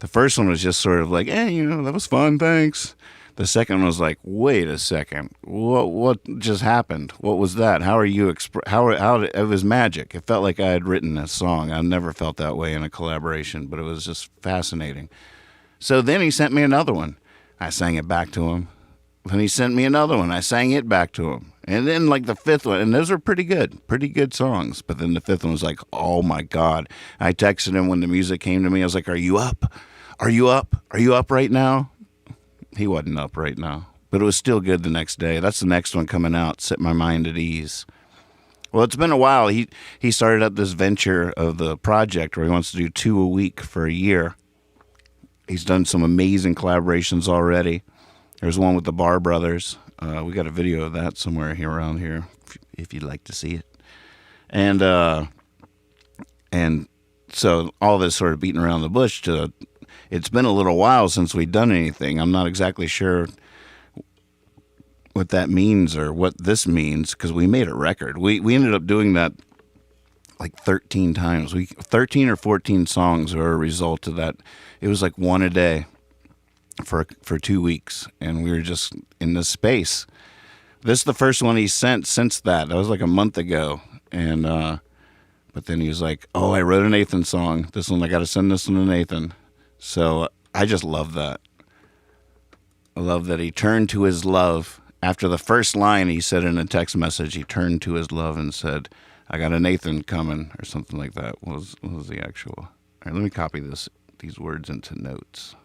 the first one was just sort of like, hey, that was fun, thanks. The second one was like, wait a second, what just happened? What was that? How are you it was magic. It felt like I had written a song. I've never felt that way in a collaboration, but it was just fascinating. So then he sent me another one. I sang it back to him. Then he sent me another one. I sang it back to him. And then like the fifth one, and those were pretty good songs. But then the fifth one was like, oh my God. I texted him when the music came to me. I was like, are you up? Are you up? Are you up right now? He wasn't up right now, but it was still good the next day. That's the next one coming out, Set My Mind at Ease. Well, it's been a while. He started up this venture of the project where he wants to do 2 a week for a year. He's done some amazing collaborations already. There's one with the Bar Brothers. We got a video of that somewhere here around here, if you'd like to see it. And so all this sort of beating around the bush it's been a little while since we've done anything. I'm not exactly sure what that means or what this means because we made a record. We ended up doing that like 13 times. 13 or 14 songs were a result of that. It was like one a day for 2 weeks, and we were just in this space. This is the first one he sent since that. That was like a month ago, and but then he was like, "Oh, I wrote a Nathan song. This one I got to send this one to Nathan." So I just love that. I love that he turned to his love. After the first line he said in a text message, he turned to his love and said, I got a Nathan coming, or something like that. What was the actual? All right, let me copy these words into notes.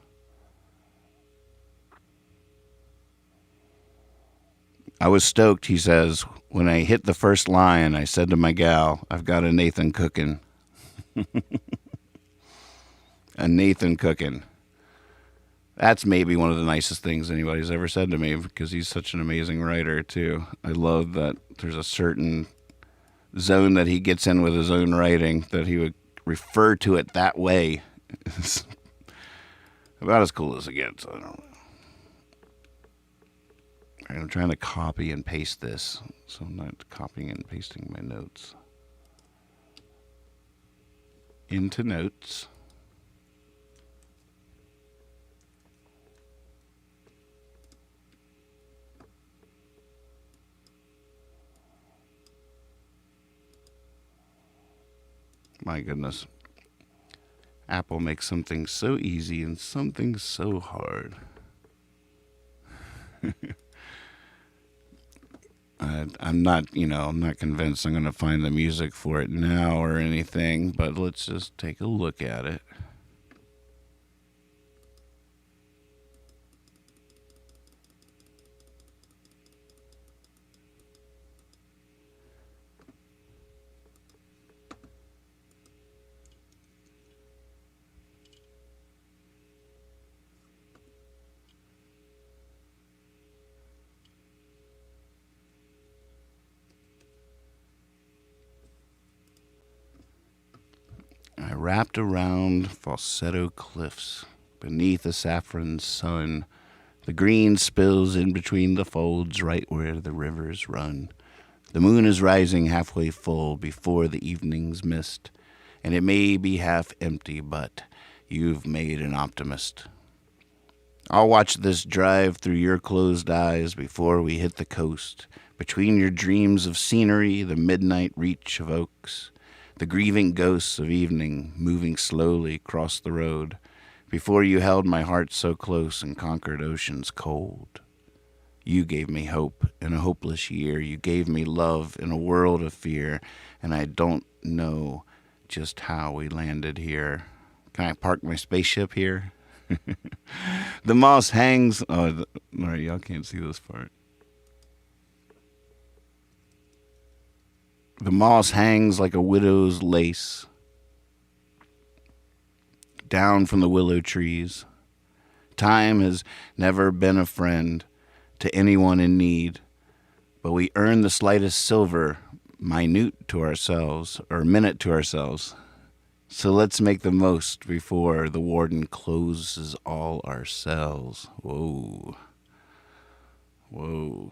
I was stoked, he says, when I hit the first line, I said to my gal, I've got a Nathan cooking. A Nathan cooking. That's maybe one of the nicest things anybody's ever said to me because he's such an amazing writer too. I love that there's a certain zone that he gets in with his own writing that he would refer to it that way. It's about as cool as it gets. I don't know. All right, I'm trying to copy and paste this, so I'm not copying and pasting my notes. Into notes. My goodness. Apple makes something so easy and something so hard. I'm not convinced I'm going to find the music for it now or anything, but let's just take a look at it. I wrapped around falsetto cliffs, beneath a saffron sun. The green spills in between the folds, right where the rivers run. The moon is rising halfway full before the evening's mist, and it may be half empty, but you've made an optimist. I'll watch this drive through your closed eyes before we hit the coast, between your dreams of scenery, the midnight reach of oaks. The grieving ghosts of evening moving slowly across the road, before you held my heart so close and conquered oceans cold. You gave me hope in a hopeless year. You gave me love in a world of fear, and I don't know just how we landed here. Can I park my spaceship here? The moss hangs... Oh, all right, y'all can't see this part. The moss hangs like a widow's lace down from the willow trees. Time has never been a friend to anyone in need, but we earn the slightest silver, minute to ourselves, or minute to ourselves, So let's make the most before the warden closes all our cells. Whoa. Whoa.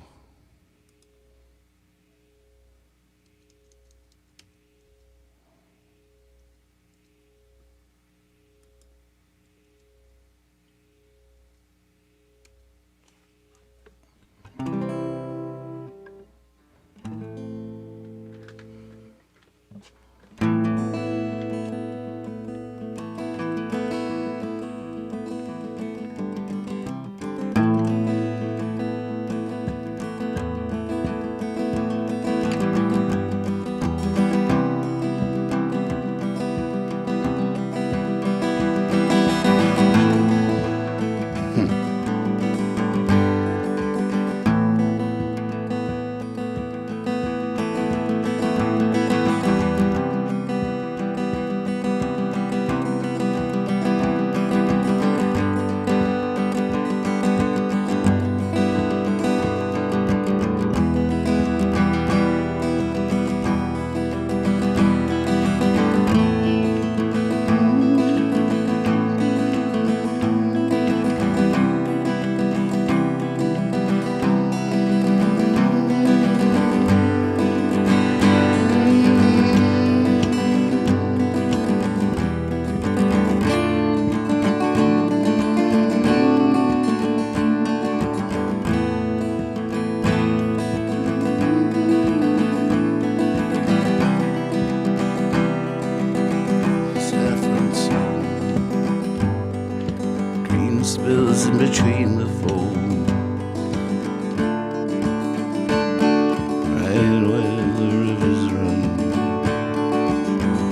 Spills in between the foam, right where the rivers run.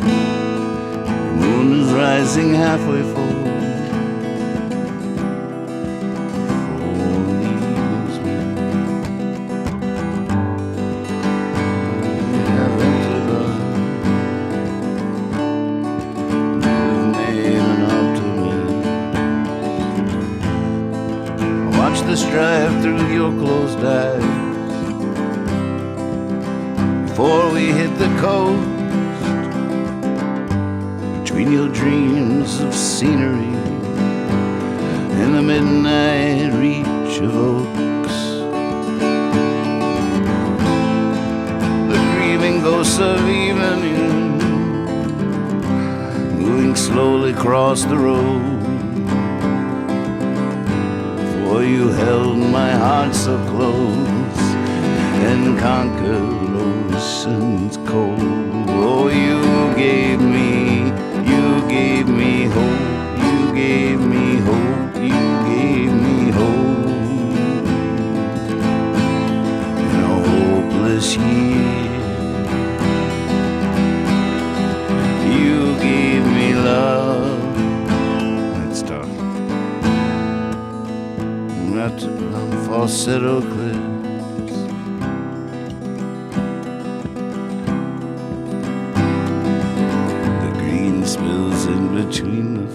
The moon is rising halfway full. Drive through your closed eyes before we hit the coast, between your dreams of scenery and the midnight reach of oaks. The grieving ghosts of evening moving slowly across the road. For you held my heart so close and conquered oceans cold. Oh, you gave me hope. You gave me hope. You gave me hope. In a hopeless year, you gave me love. That's tough. Wrapped around falsetto clips, the green spills in between the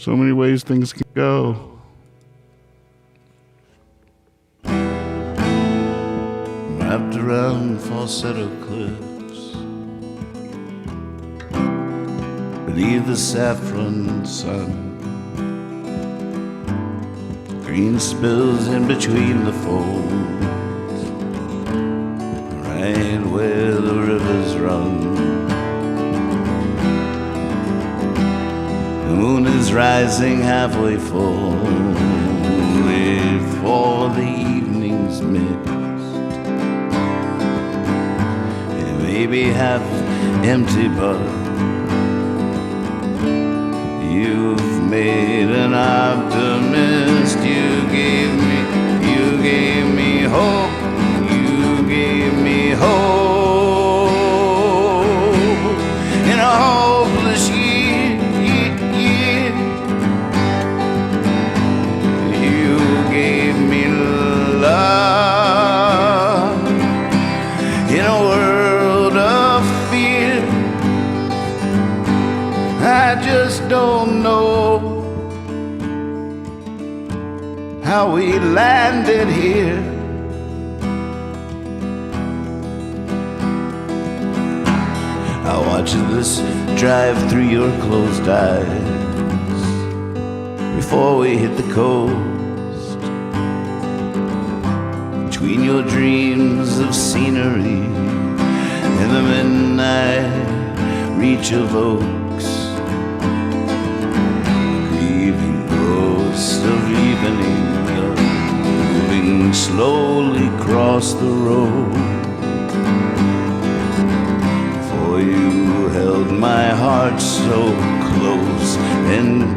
So many ways things can go. Wrapped around falsetto clips, beneath the saffron sun. Green spills in between the folds, right where the rivers run. The moon is rising halfway full, before the evening's mist. It may be half empty, but you've made an optimist. You gave me hope. You gave me hope in a hopeless year. You gave me love in a world of fear. I just don't know how we landed here. watching this drive through your closed eyes before we hit the coast. Between your dreams of scenery and the midnight reach of oaks, grieving ghost of evening moving slowly across the road. For you held my heart so close and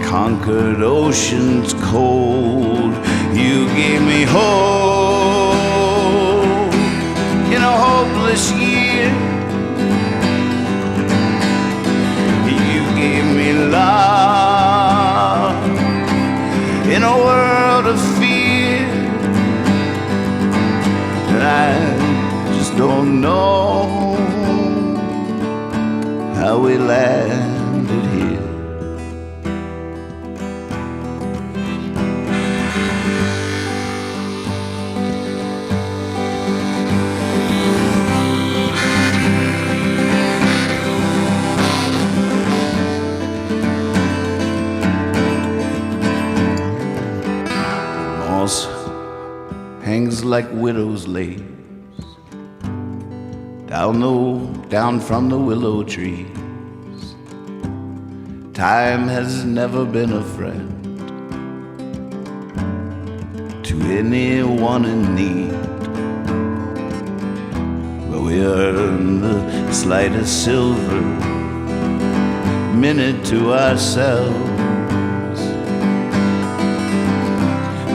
conquered oceans cold. You gave me hope in a hopeless year. You gave me love in a world of fear. And I just don't know how we landed here. Moss hangs like widow's lace down from the willow trees. Time has never been a friend to anyone in need, but we earn the slightest silver minute to ourselves.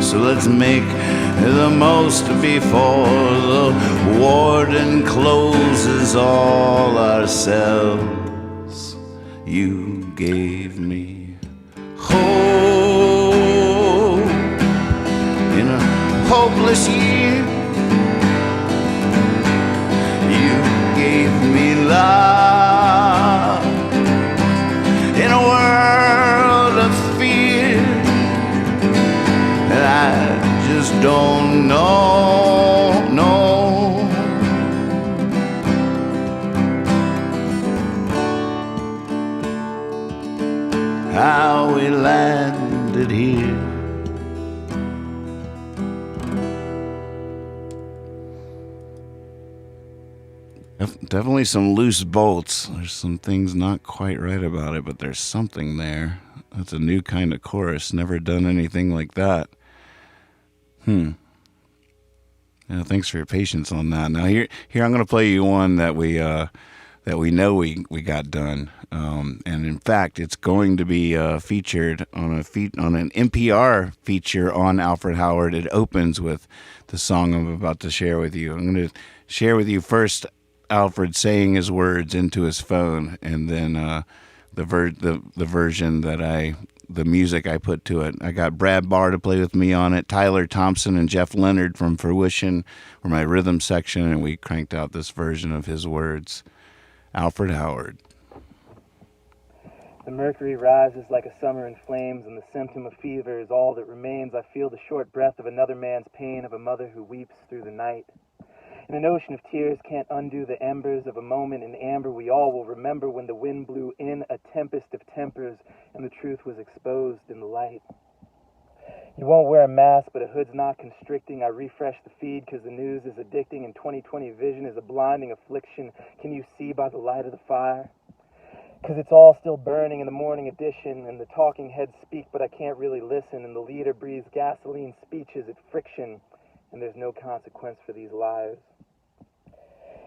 So let's make the most before the warden closes all our cells. You gave me hope in a hopeless year. You gave me love in a world of fear. And I just don't know how we landed here. Definitely some loose bolts. There's some things not quite right about it, but there's something there. That's a new kind of chorus. Never done anything like that. Yeah, thanks for your patience on that. Now here I'm going to play you one that we know we got done, and in fact, it's going to be featured on an NPR feature on Alfred Howard. It opens with the song I'm about to share with you. I'm going to share with you first Alfred saying his words into his phone, and then the version that the music I put to it. I got Brad Barr to play with me on it. Tyler Thompson and Jeff Leonard from Fruition were my rhythm section, and we cranked out this version of his words. Alfred Howard. The mercury rises like a summer in flames, and the symptom of fever is all that remains. I feel the short breath of another man's pain, of a mother who weeps through the night. And an ocean of tears can't undo the embers of a moment in amber we all will remember, when the wind blew in a tempest of tempers and the truth was exposed in the light. You won't wear a mask, but a hood's not constricting. I refresh the feed because the news is addicting, and 20/20 vision is a blinding affliction. Can you see by the light of the fire? Because it's all still burning in the morning edition, and the talking heads speak, but I can't really listen, and the leader breathes gasoline speeches at friction, and there's no consequence for these lives.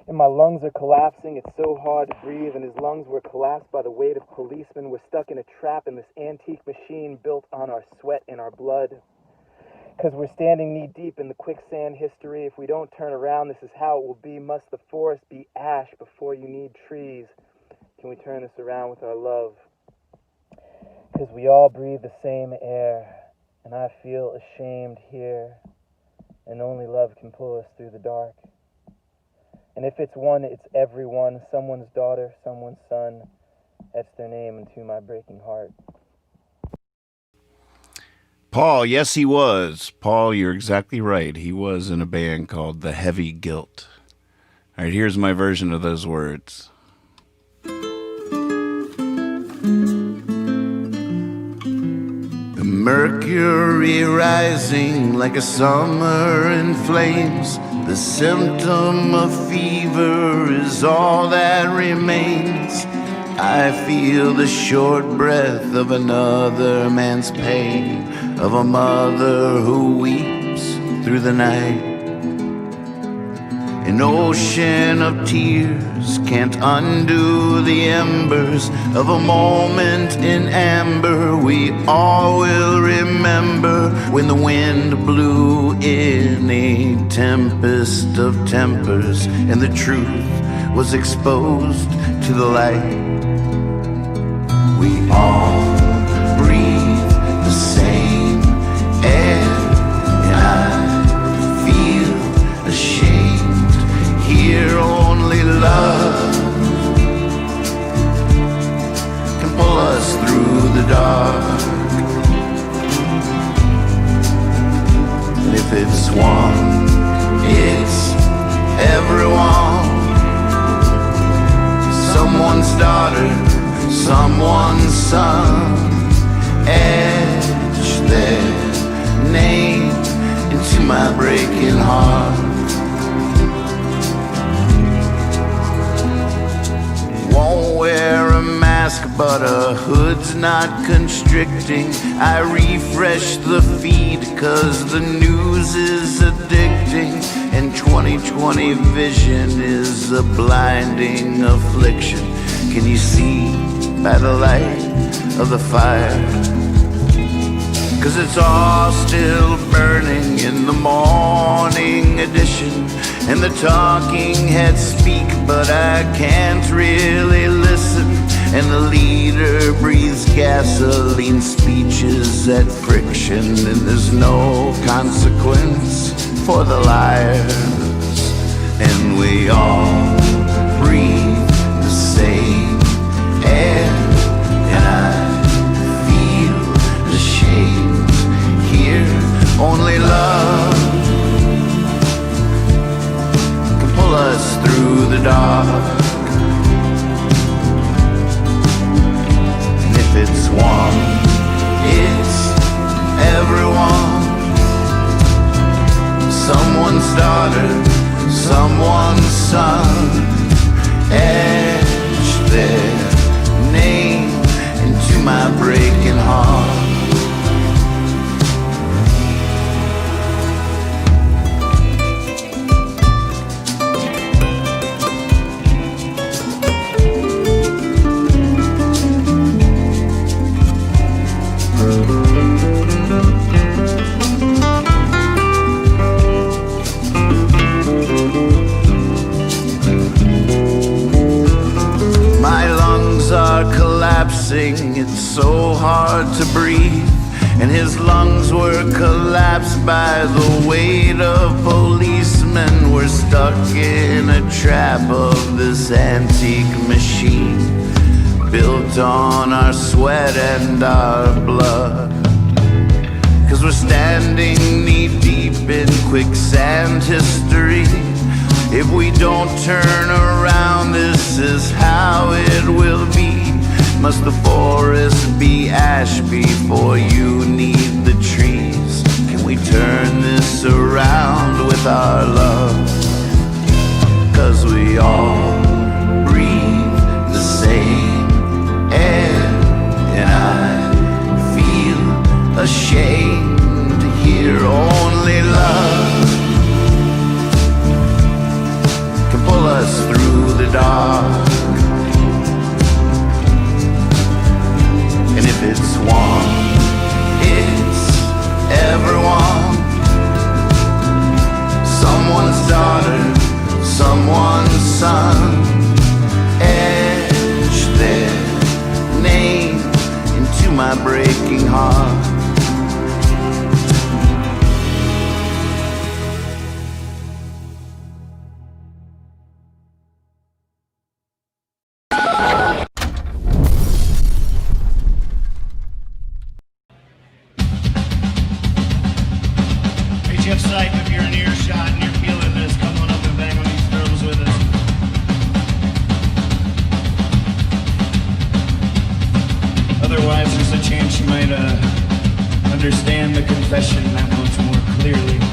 And my lungs are collapsing, it's so hard to breathe, and his lungs were collapsed by the weight of policemen. We're stuck in a trap in this antique machine built on our sweat and our blood. Because we're standing knee-deep in the quicksand history. If we don't turn around, this is how it will be. Must the forest be ash before you need trees? Can we turn this around with our love? Because we all breathe the same air, and I feel ashamed here, and only love can pull us through the dark. And if it's one, it's everyone, someone's daughter, someone's son. That's their name into my breaking heart. Paul, yes, he was. Paul, you're exactly right. He was in a band called The Heavy Guilt. All right, here's my version of those words. Mercury rising like a summer in flames. The symptom of fever is all that remains. I feel the short breath of another man's pain, of a mother who weeps through the night. An ocean of tears can't undo the embers of a moment in amber. We all will remember when the wind blew in a tempest of tempers and the truth was exposed to the light. We all breathe the same air, and I feel ashamed. Here only love can pull us through the dark. And if it's one, it's everyone. Someone's daughter, someone's son. Etch their name into my breaking heart. Won't wear a mask, but a hood's not constricting. I refresh the feed, cause the news is addicting. And 20/20 vision is a blinding affliction. Can you see by the light of the fire? Cause it's all still burning in the morning edition. And the talking heads speak, but I can't really listen. And the leader breathes gasoline speeches at friction. And there's no consequence for the liars. And we all breathe the same air, and I feel ashamed. Here only love can pull us through the dark. And if it's one, it's everyone. Someone's daughter, someone's son. Etch their name into my breaking heart. It's so hard to breathe, and his lungs were collapsed by the weight of policemen. We're stuck in a trap of this antique machine, built on our sweat and our blood. Cause we're standing knee deep in quicksand history. If we don't turn around, this is how it will be. Must the forest be ash before you need the trees? Can we turn this around with our love? Cause we all breathe the same air, and I feel ashamed. Here only love can pull us through the dark. And if it's one, it's everyone. Someone's daughter, someone's son. Etch their name into my breaking heart. Jeff Sipe, if you're in earshot and you're feeling this, come on up and bang on these drums with us. Otherwise, there's a chance you might understand the confession that much more clearly.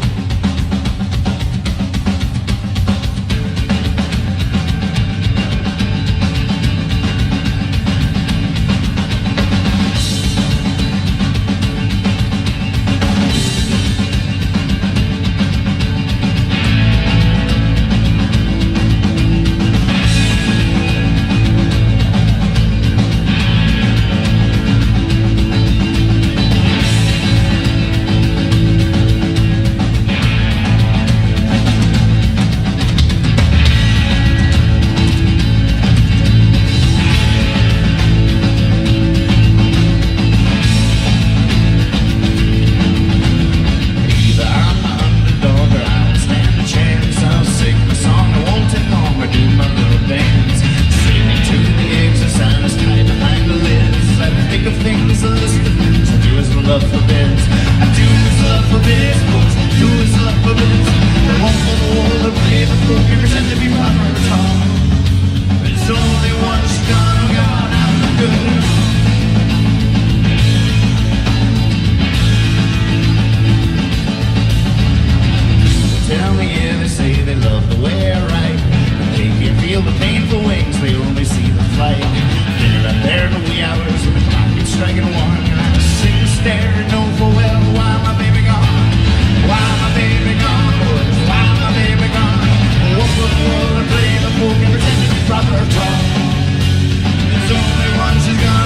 She's gone.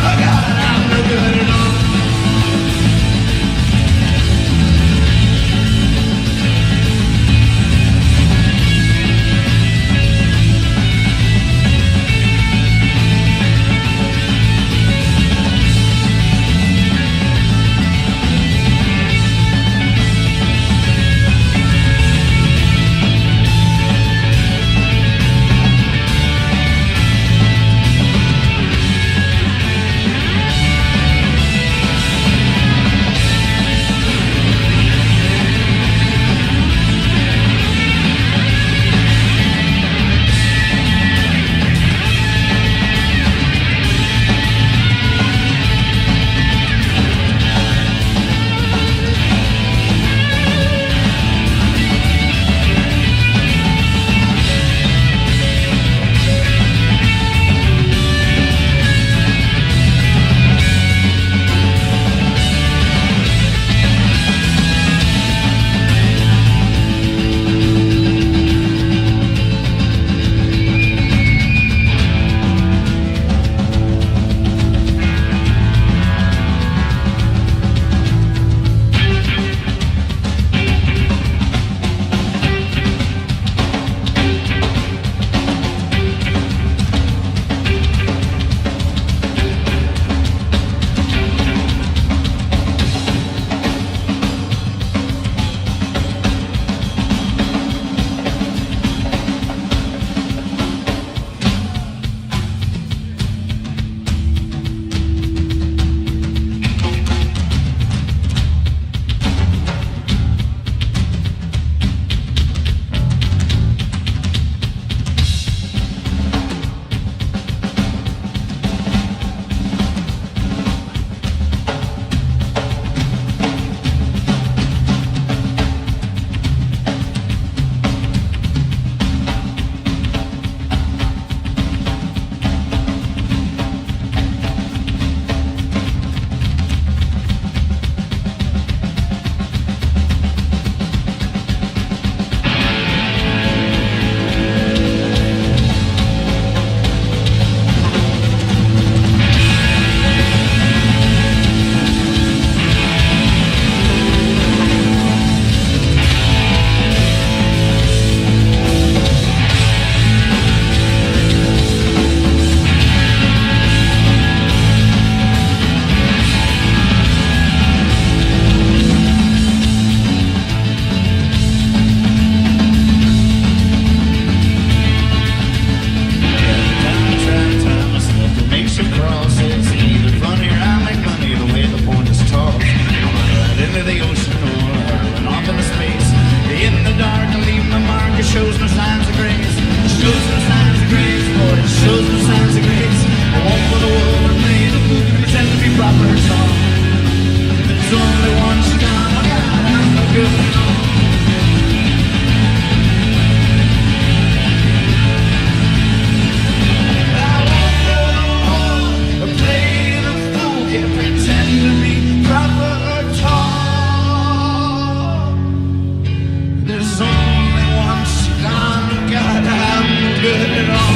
There's only one cigar, God, I'm good at all.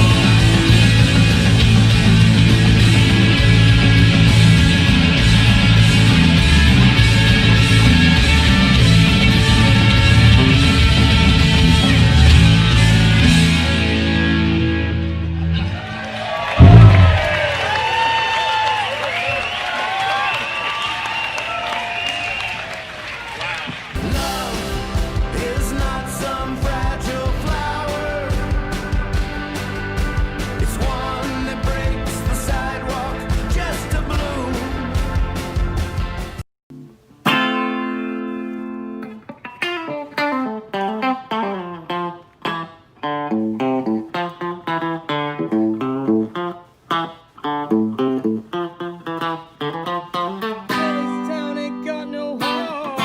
Is not some fragile flower. It's one that breaks the sidewalk just to bloom. This town ain't got no heart.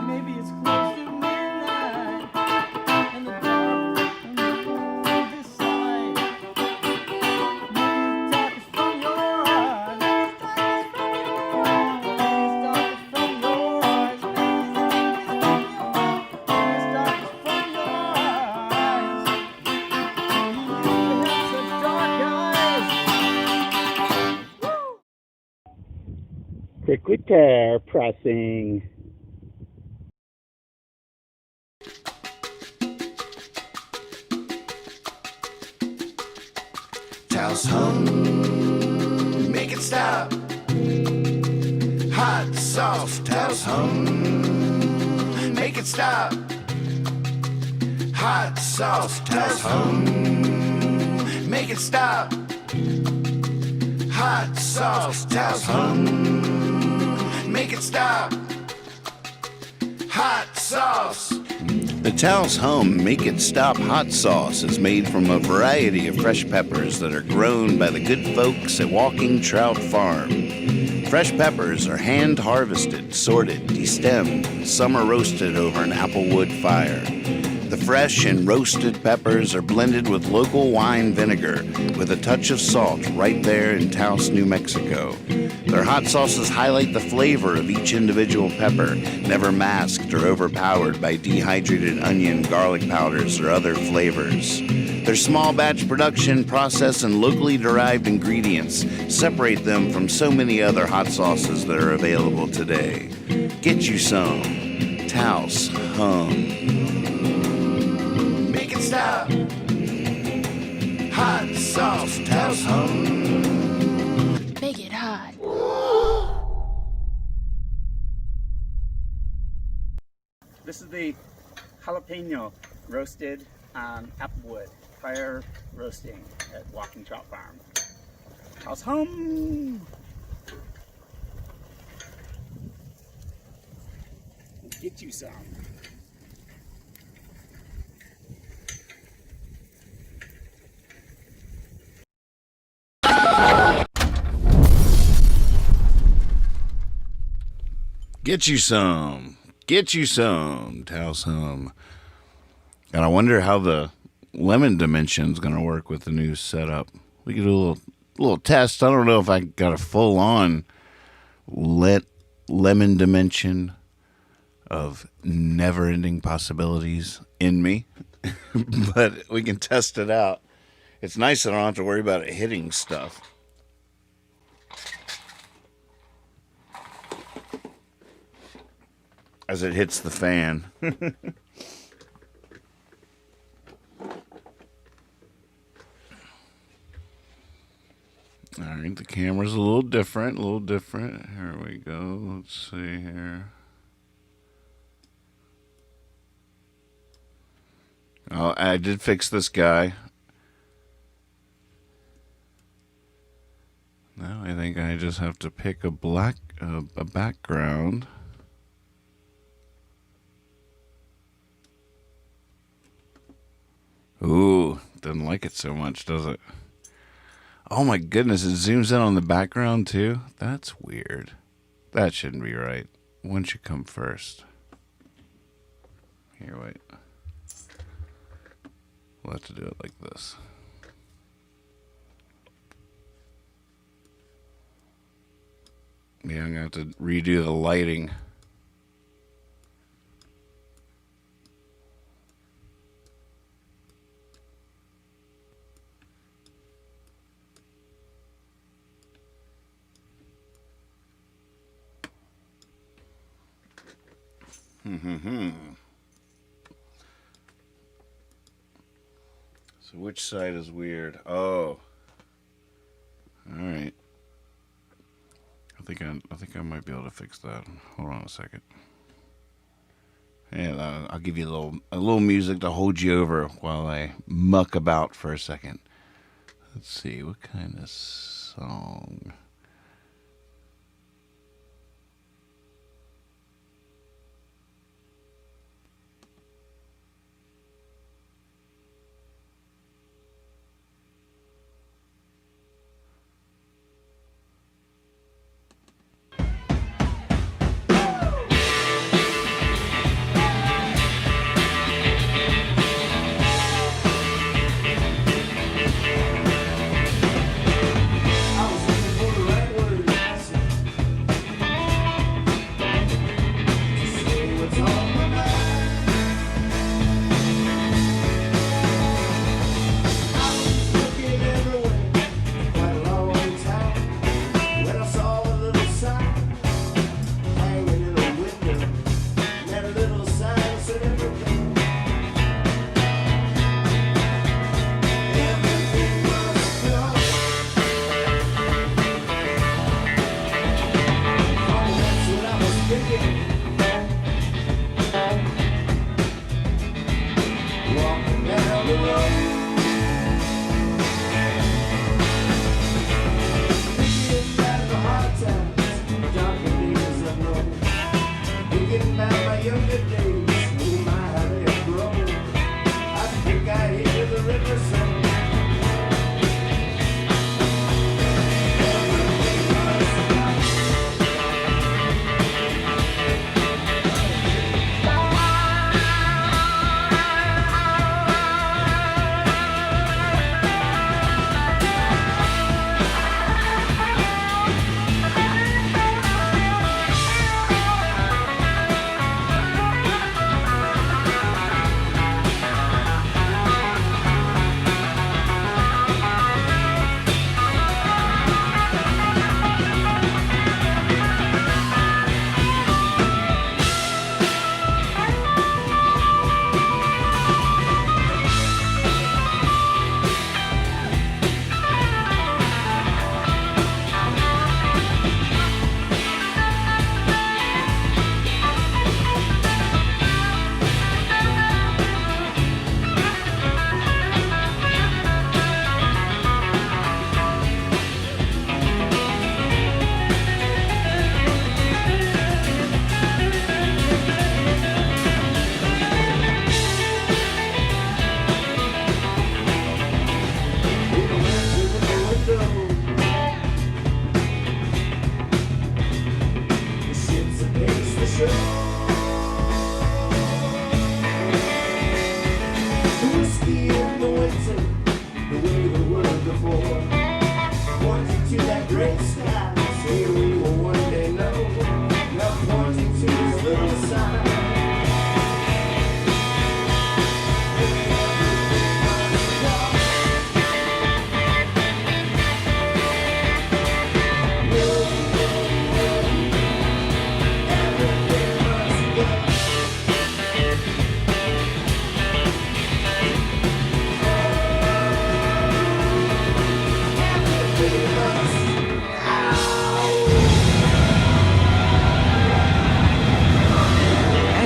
Maybe it's close to midnight and the dark on the other side. Maybe the dark is from your eyes. Maybe the dark is from your eyes. Maybe the dark is from your eyes. You have such dark eyes. Quick repair pressing. Towels hum, make it stop. Hot sauce, towels hum, make it stop. Hot sauce, towels hum, make it stop. Hot sauce, towels hum, make it stop. Hot sauce. The Towels Hum Make It Stop hot sauce is made from a variety of fresh peppers that are grown by the good folks at Walking Trout Farm. Fresh peppers are hand harvested, sorted, destemmed, and summer roasted over an applewood fire. The fresh and roasted peppers are blended with local wine vinegar with a touch of salt right there in Taos, New Mexico. Their hot sauces highlight the flavor of each individual pepper, never masked or overpowered by dehydrated onion, garlic powders, or other flavors. Their small batch production process and locally derived ingredients separate them from so many other hot sauces that are available today. Get you some Taos Hum. Make it stop. Hot sauce, Taos hum. Make it hot. This is the jalapeno roasted applewood fire roasting at Walking Trout Farm. How's home? Get you some. Get you some. Get you some. Taos Hum. And I wonder how the lemon dimension's going to work with the new setup. We could do a little test. I don't know if I got a full-on lemon dimension of never-ending possibilities in me. But we can test it out. It's nice that I don't have to worry about it hitting stuff. As it hits the fan. All right, the camera's a little different, Here we go. Let's see here. Oh, I did fix this guy. Now I think I just have to pick a background. Ooh, doesn't like it so much, does it? Oh my goodness, it zooms in on the background too? That's weird. That shouldn't be right. One should come first. Here, wait. We'll have to do it like this. Yeah, I'm going to have to redo the lighting. So which side is weird? Oh. All right. I think I might be able to fix that. Hold on a second. Yeah, I'll give you a little music to hold you over while I muck about for a second. Let's see, what kind of song?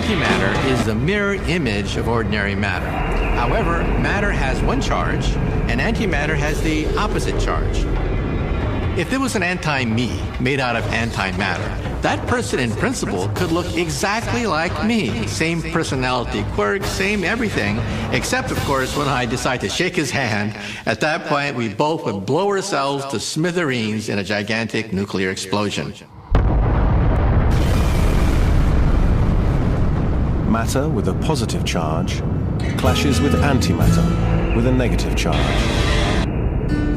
Antimatter is the mirror image of ordinary matter. However, matter has one charge, and antimatter has the opposite charge. If there was an anti-me made out of antimatter, that person in principle could look exactly like me. Same personality quirks, same everything, except, of course, when I decide to shake his hand. At that point, we both would blow ourselves to smithereens in a gigantic nuclear explosion. Matter with a positive charge clashes with antimatter with a negative charge.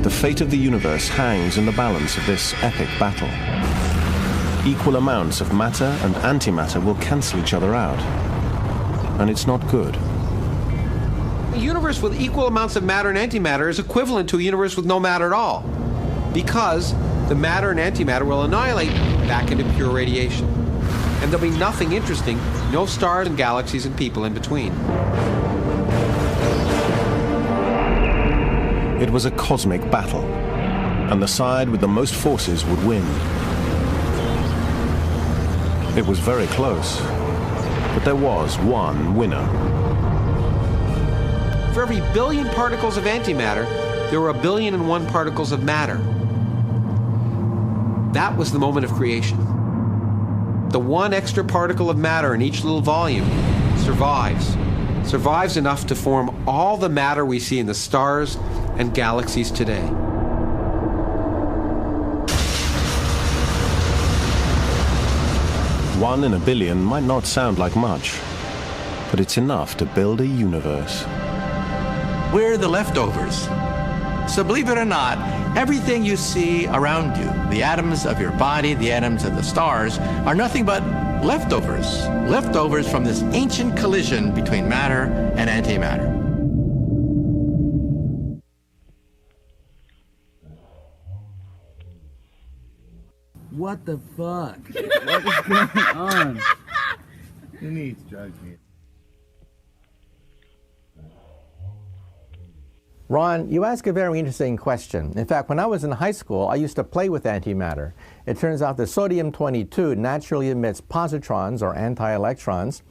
The fate of the universe hangs in the balance of this epic battle. Equal amounts of matter and antimatter will cancel each other out. And it's not good. A universe with equal amounts of matter and antimatter is equivalent to a universe with no matter at all, because the matter and antimatter will annihilate back into pure radiation. And there'll be nothing interesting, no stars and galaxies and people in between. It was a cosmic battle, and the side with the most forces would win. It was very close, but there was one winner. For every billion particles of antimatter, there were 1,000,000,001 particles of matter. That was the moment of creation. The one extra particle of matter in each little volume survives enough to form all the matter we see in the stars and galaxies today. One in a billion might not sound like much, but it's enough to build a universe. We're the leftovers. So believe it or not, everything you see around you, the atoms of your body, the atoms of the stars, are nothing but leftovers. Leftovers from this ancient collision between matter and antimatter. What the fuck? What is going on? Who needs drugs here? Ron, you ask a very interesting question. In fact, when I was in high school, I used to play with antimatter. It turns out that sodium-22 naturally emits positrons, or anti-electrons.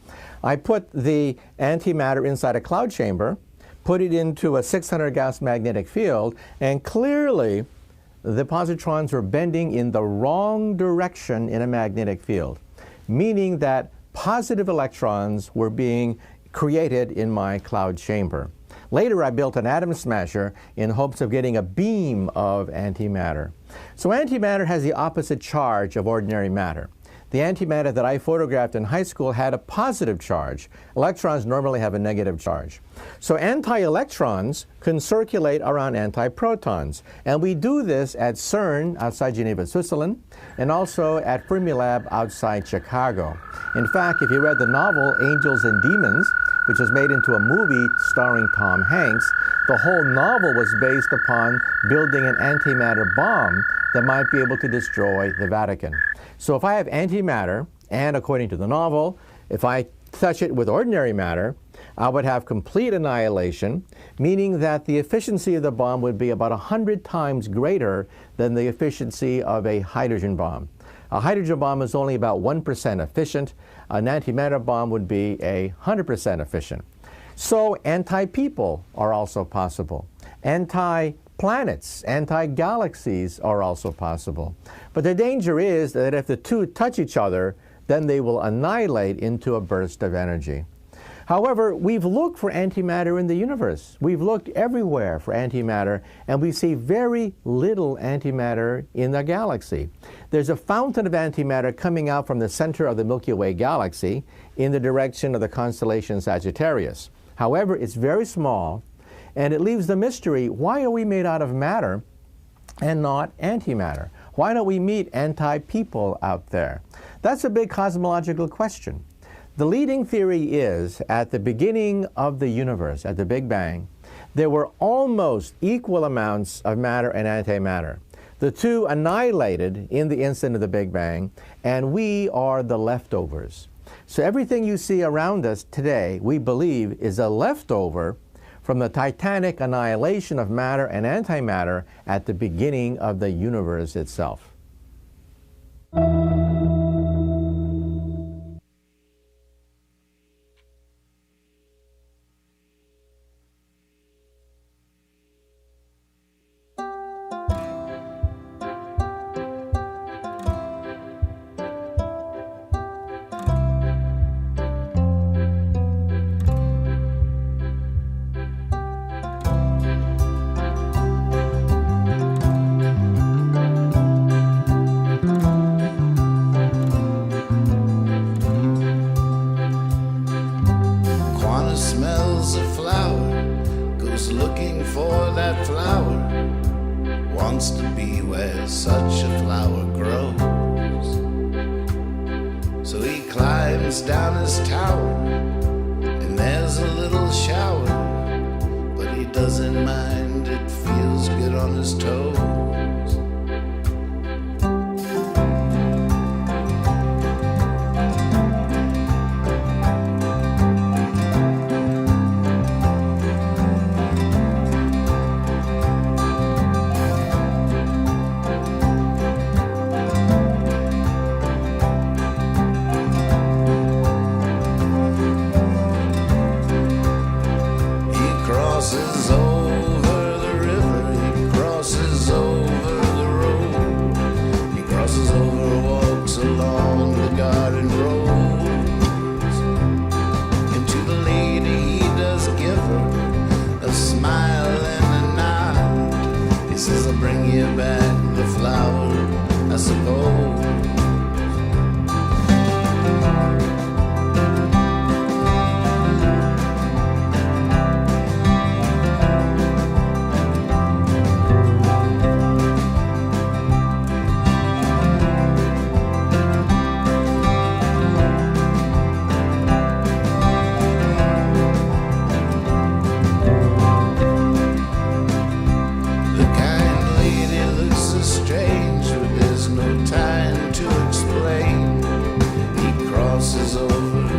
I put the antimatter inside a cloud chamber, put it into a 600 Gauss magnetic field, and clearly the positrons were bending in the wrong direction in a magnetic field, meaning that positive electrons were being created in my cloud chamber. Later, I built an atom smasher in hopes of getting a beam of antimatter. So antimatter has the opposite charge of ordinary matter. The antimatter that I photographed in high school had a positive charge. Electrons normally have a negative charge. So anti-electrons can circulate around antiprotons. And we do this at CERN outside Geneva, Switzerland, and also at Fermilab outside Chicago. In fact, if you read the novel Angels and Demons, which was made into a movie starring Tom Hanks, the whole novel was based upon building an antimatter bomb that might be able to destroy the Vatican. So if I have antimatter, and according to the novel, if I touch it with ordinary matter, I would have complete annihilation, meaning that the efficiency of the bomb would be about 100 times greater than the efficiency of a hydrogen bomb. A hydrogen bomb is only about 1% efficient. An antimatter bomb would be 100% efficient. So anti-people are also possible. Anti-planets, anti-galaxies are also possible. But the danger is that if the two touch each other, then they will annihilate into a burst of energy. However, we've looked for antimatter in the universe. We've looked everywhere for antimatter, and we see very little antimatter in the galaxy. There's a fountain of antimatter coming out from the center of the Milky Way galaxy in the direction of the constellation Sagittarius. However, it's very small, and it leaves the mystery, why are we made out of matter and not antimatter? Why don't we meet anti-people out there? That's a big cosmological question. The leading theory is, at the beginning of the universe, at the Big Bang, there were almost equal amounts of matter and antimatter. The two annihilated in the instant of the Big Bang, and we are the leftovers. So everything you see around us today, we believe, is a leftover from the titanic annihilation of matter and antimatter at the beginning of the universe itself. looking for that flower, wants to be where such a flower grows. So he climbs down his tower, and there's a little shower, but he doesn't mind, it feels good on his toes. Crosses over the river, he crosses over the road, he crosses over, walks along the garden roads, and to the lady he does give her a smile and a nod. He says, I'll bring you back the flower, I suppose.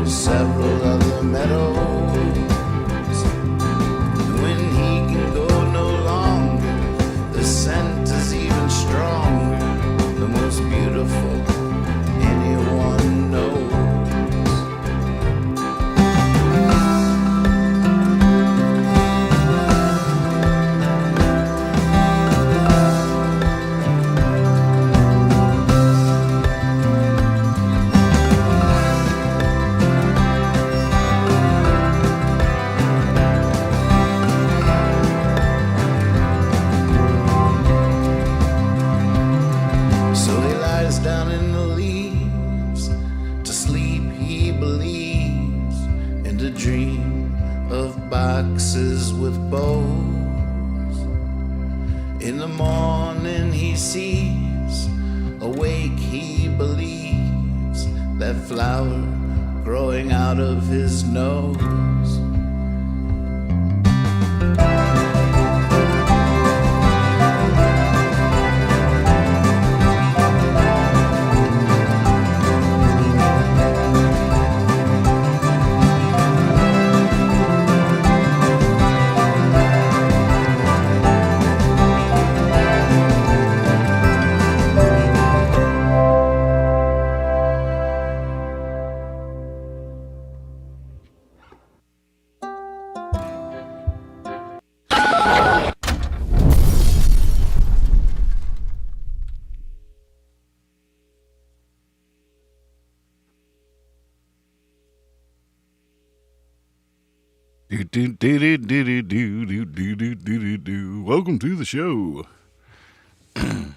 Several other meadows, and when he can go no longer, the scent is even stronger, the most beautiful anyone knows. Down in the leaves, to sleep he believes, and to dream of boxes with bows. In the morning he sees, awake he believes, that flower growing out of his nose. Welcome to the show. God,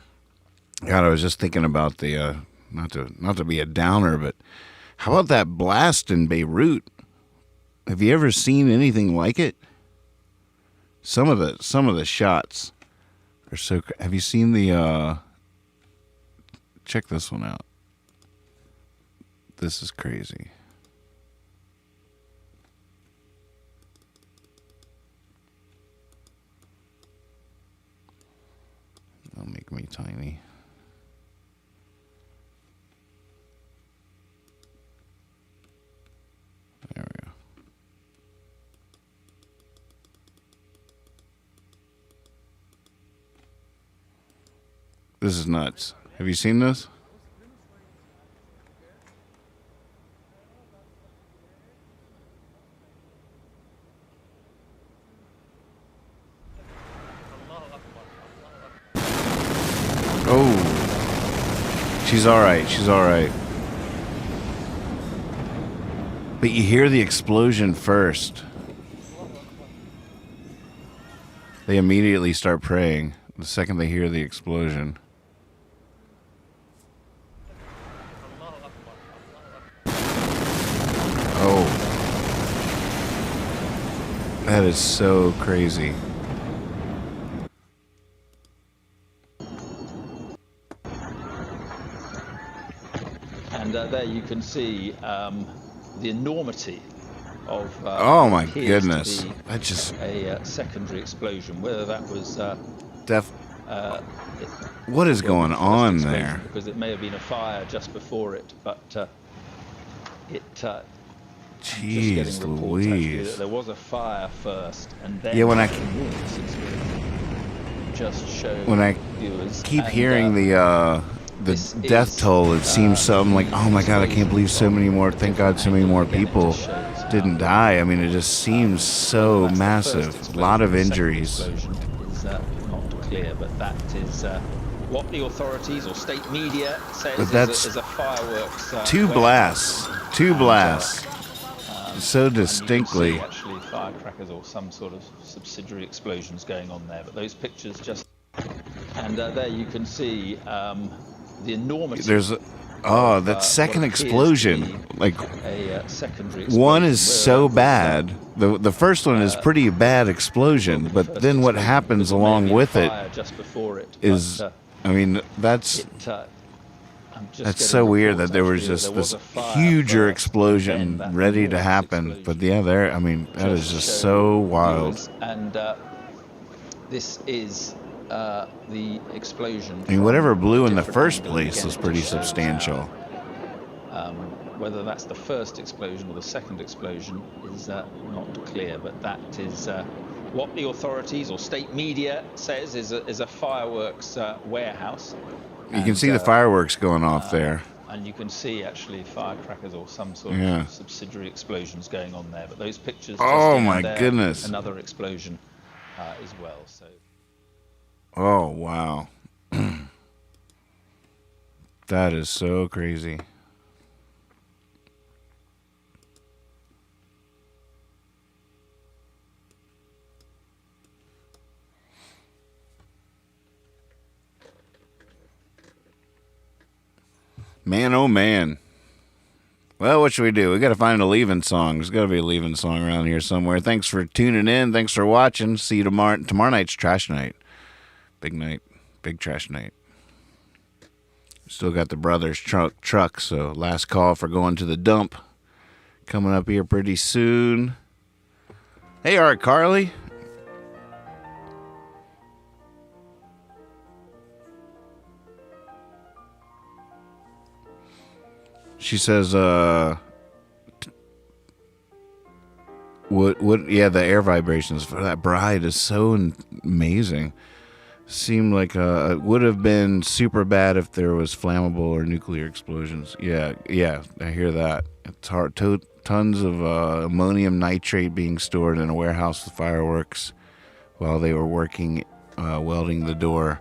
I was just thinking about the not to be a downer, but how about that blast in Beirut? Have you ever seen anything like it? Some of the shots are so. Have you seen the? Check this one out. This is crazy. That'll make me tiny. There we go. This is nuts. Have you seen this? Oh, she's all right. She's all right. But you hear the explosion first. They immediately start praying the second they hear the explosion. Oh, that is so crazy. there you can see the enormity of oh what my appears goodness. to be That just a secondary explosion. Whether that was what is going on there? Because it may have been a fire just before it, but Jeez Louise. that there was a fire first, and then Yeah, when I just show when I viewers, keep hearing the death toll, it seems something like, oh my God, I can't believe so many more. Thank God, so many more people didn't die. I mean, it just seems so massive. A lot of injuries. Is not clear, but that is what the authorities or state media says But that's is a fireworks. Two blasts. So distinctly. You can see actually firecrackers or some sort of subsidiary explosions going on there. But those pictures just... And there you can see the enormity... There's that second explosion. Like, a secondary explosion. One is so bad. The first one is pretty bad explosion, but then what happens along with it is... I mean, that's so weird that there was just this huger explosion ready to happen. But yeah, I mean, that is just so wild. And this is the explosion. I mean, whatever blew in the first place was pretty substantial. Whether that's the first explosion or the second explosion is not clear, but that is what the authorities or state media says is a fireworks warehouse. You can see the fireworks going off there. And you can see actually firecrackers or some sort of subsidiary explosions going on there. But those pictures. Oh my goodness! Another explosion as well. So. Oh wow, that is so crazy. Man, oh man. Well, what should we do? We got to find a leaving song. There's got to be a leaving song around here somewhere. Thanks for tuning in. Thanks for watching. See you tomorrow. Tomorrow night's trash night. Big night. Big trash night. Still got the brothers truck, so last call for going to the dump. Coming up here pretty soon. Hey, Art Carly. She says, yeah, the air vibrations for that bride is so amazing. Seemed like it would have been super bad if there was flammable or nuclear explosions. Yeah, I hear that. It's hard. Tons of ammonium nitrate being stored in a warehouse with fireworks while they were working, welding the door.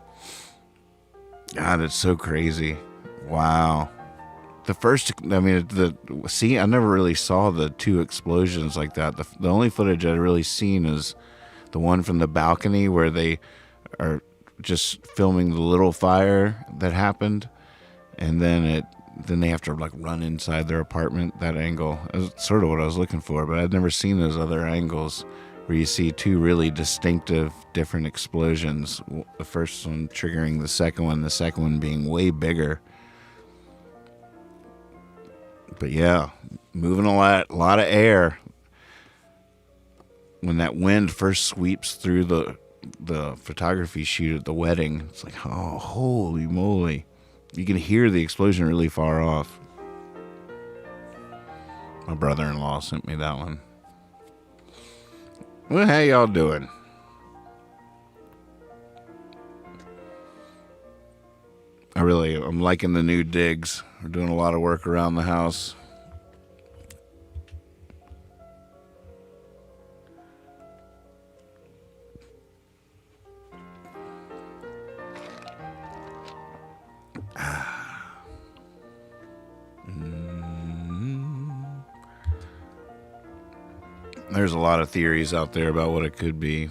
God, it's so crazy. Wow. The first, I mean, I never really saw the two explosions like that. The only footage I'd really seen is the one from the balcony where they are just filming the little fire that happened, and then they have to like run inside their apartment. That angle is sort of what I was looking for, but I'd never seen those other angles where you see two really distinctive different explosions. The first one triggering the second one being way bigger. But yeah, moving a lot of air. When that wind first sweeps through the photography shoot at the wedding, it's like, oh, holy moly. You can hear the explosion really far off. My brother-in-law sent me that one. Well, how y'all doing? I'm liking the new digs. We're doing a lot of work around the house. There's a lot of theories out there about what it could be.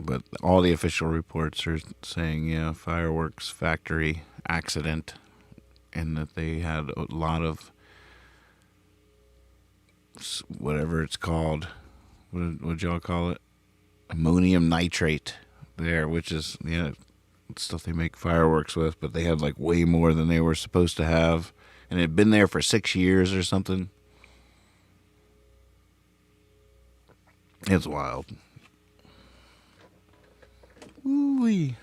But all the official reports are saying, yeah, fireworks factory accident, and that they had a lot of whatever it's called. What would y'all call it? Ammonium nitrate there, which is, yeah, stuff they make fireworks with, but they had like way more than they were supposed to have. And it had been there for 6 years or something. It's wild. Ooh-wee.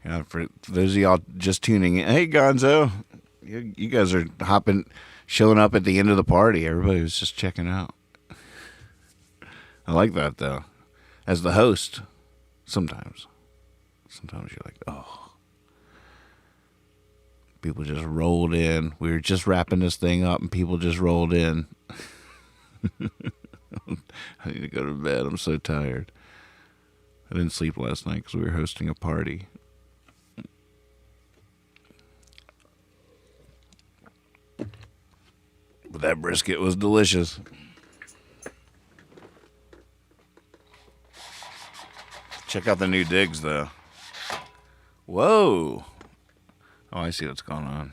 Yeah, for those of y'all just tuning in, hey Gonzo, you guys are showing up at the end of the party. Everybody was just checking out. I like that though. As the host, sometimes you're like, oh. People just rolled in. We were just wrapping this thing up and people just rolled in. I need to go to bed. I'm so tired. I didn't sleep last night because we were hosting a party. But that brisket was delicious. Check out the new digs, though. Whoa. Oh, I see what's going on.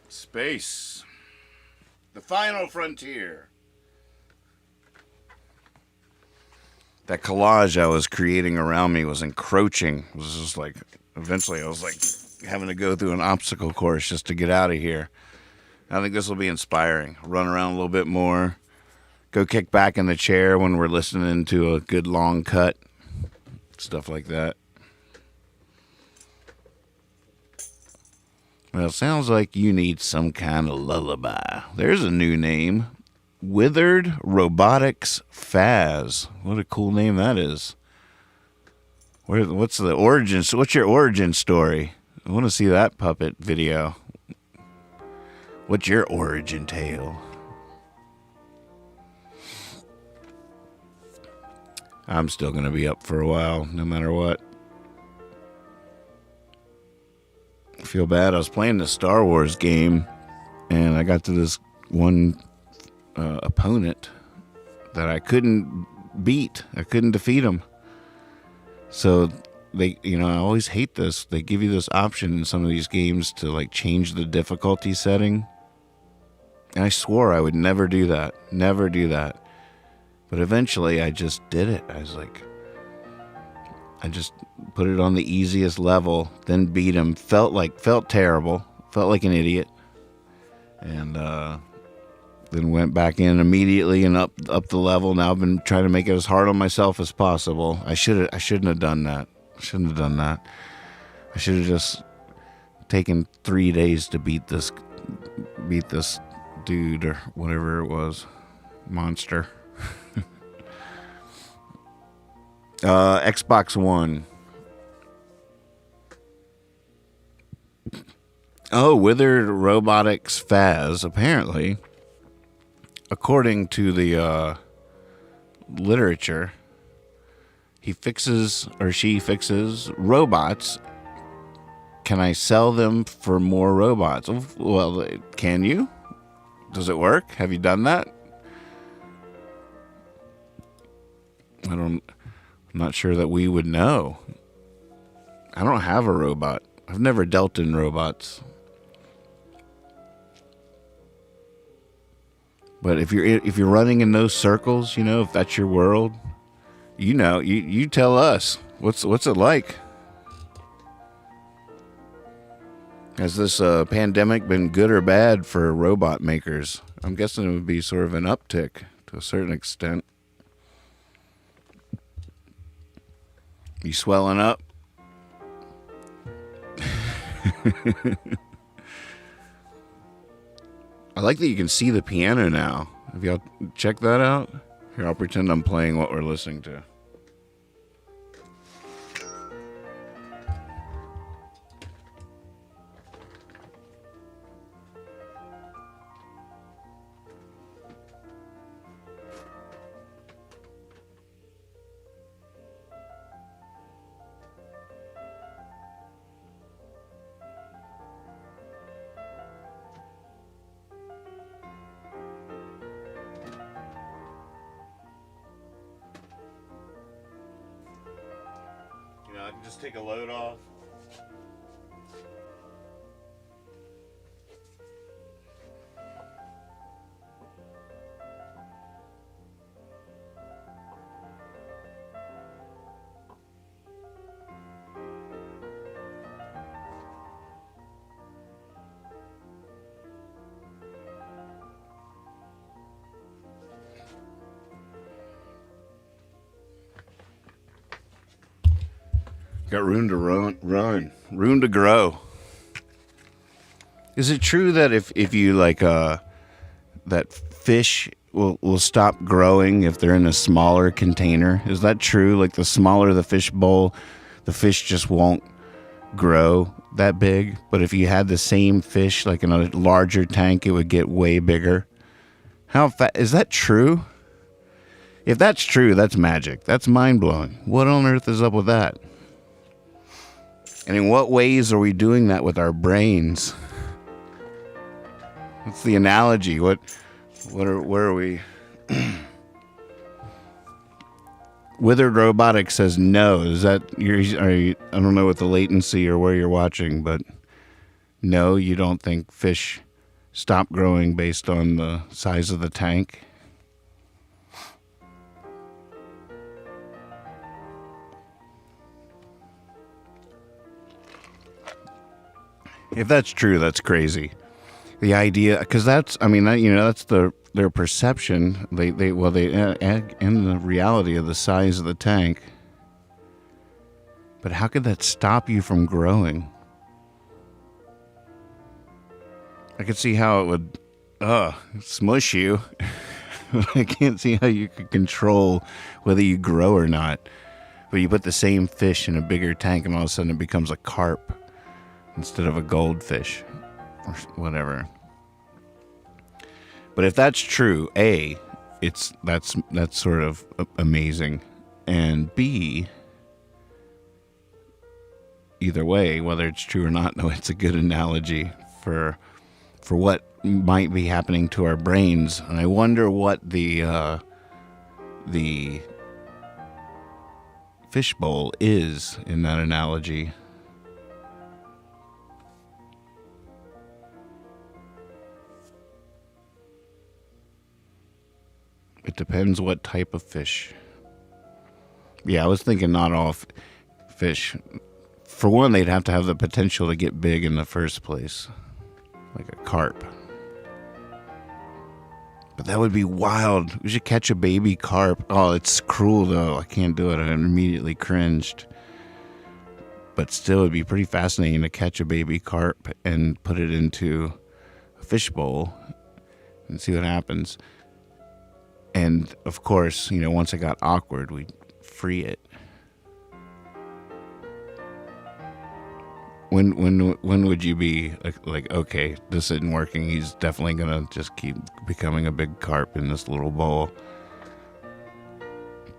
Space. The final frontier. That collage I was creating around me was encroaching. It was just like, eventually I was like having to go through an obstacle course just to get out of here. I think this will be inspiring. Run around a little bit more. Go kick back in the chair when we're listening to a good long cut. Stuff like that. Well, it sounds like you need some kind of lullaby. There's a new name. Withered Robotics Faz. What a cool name that is. What's the origin? What's your origin story? I want to see that puppet video. What's your origin tale? I'm still going to be up for a while, no matter what. I feel bad. I was playing the Star Wars game, and I got to this one opponent that I couldn't beat. I couldn't defeat him. So they, I always hate this. They give you this option in some of these games to like change the difficulty setting. And I swore I would never do that. Never do that. But eventually I just did it. I was like, I just put it on the easiest level, then beat him. Felt terrible. Felt like an idiot. And then went back in immediately and up the level. Now I've been trying to make it as hard on myself as possible. I shouldn't have done that. I should have just taken 3 days to beat this dude or whatever it was. Monster. Xbox One. Oh, Withered Robotics Faz. Apparently, according to the literature, he fixes or she fixes robots. Can I sell them for more robots? Well, can you? Does it work? Have you done that? I'm not sure that we would know. I don't have a robot. I've never dealt in robots. But if you're running in those circles, if that's your world, you tell us what's it like. Has this pandemic been good or bad for robot makers? I'm guessing it would be sort of an uptick to a certain extent. You swelling up? I like that you can see the piano now. Have y'all checked that out? Here, I'll pretend I'm playing what we're listening to. I can just take a load off. Got room to run, room to grow. Is it true that if you like that fish will stop growing if they're in a smaller container? Is that true? Like the smaller the fish bowl, the fish just won't grow that big. But if you had the same fish like in a larger tank, it would get way bigger. How is that true? If that's true, that's magic. That's mind-blowing. What on earth is up with that? And in what ways are we doing that with our brains? What's the analogy? Where are we? Withered Robotics says no. Is that I don't know what the latency or where you're watching, but no, you don't think fish stop growing based on the size of the tank? If that's true, that's crazy. The idea, because that's their perception. They in the reality of the size of the tank. But how could that stop you from growing? I could see how it would, smush you. I can't see how you could control whether you grow or not. But you put the same fish in a bigger tank, and all of a sudden it becomes a carp instead of a goldfish or whatever. But if that's true, A, that's sort of amazing, and B, either way, whether it's true or not, no, it's a good analogy for what might be happening to our brains. And I wonder what the fishbowl is in that analogy. It depends what type of fish. Yeah, I was thinking not all fish. For one, they'd have to have the potential to get big in the first place, like a carp. But that would be wild. We should catch a baby carp. Oh, it's cruel though. I can't do it. I immediately cringed. But still, it'd be pretty fascinating to catch a baby carp and put it into a fishbowl and see what happens. And of course, once it got awkward, we'd free it. When would you be like, okay, this isn't working. He's definitely gonna just keep becoming a big carp in this little bowl.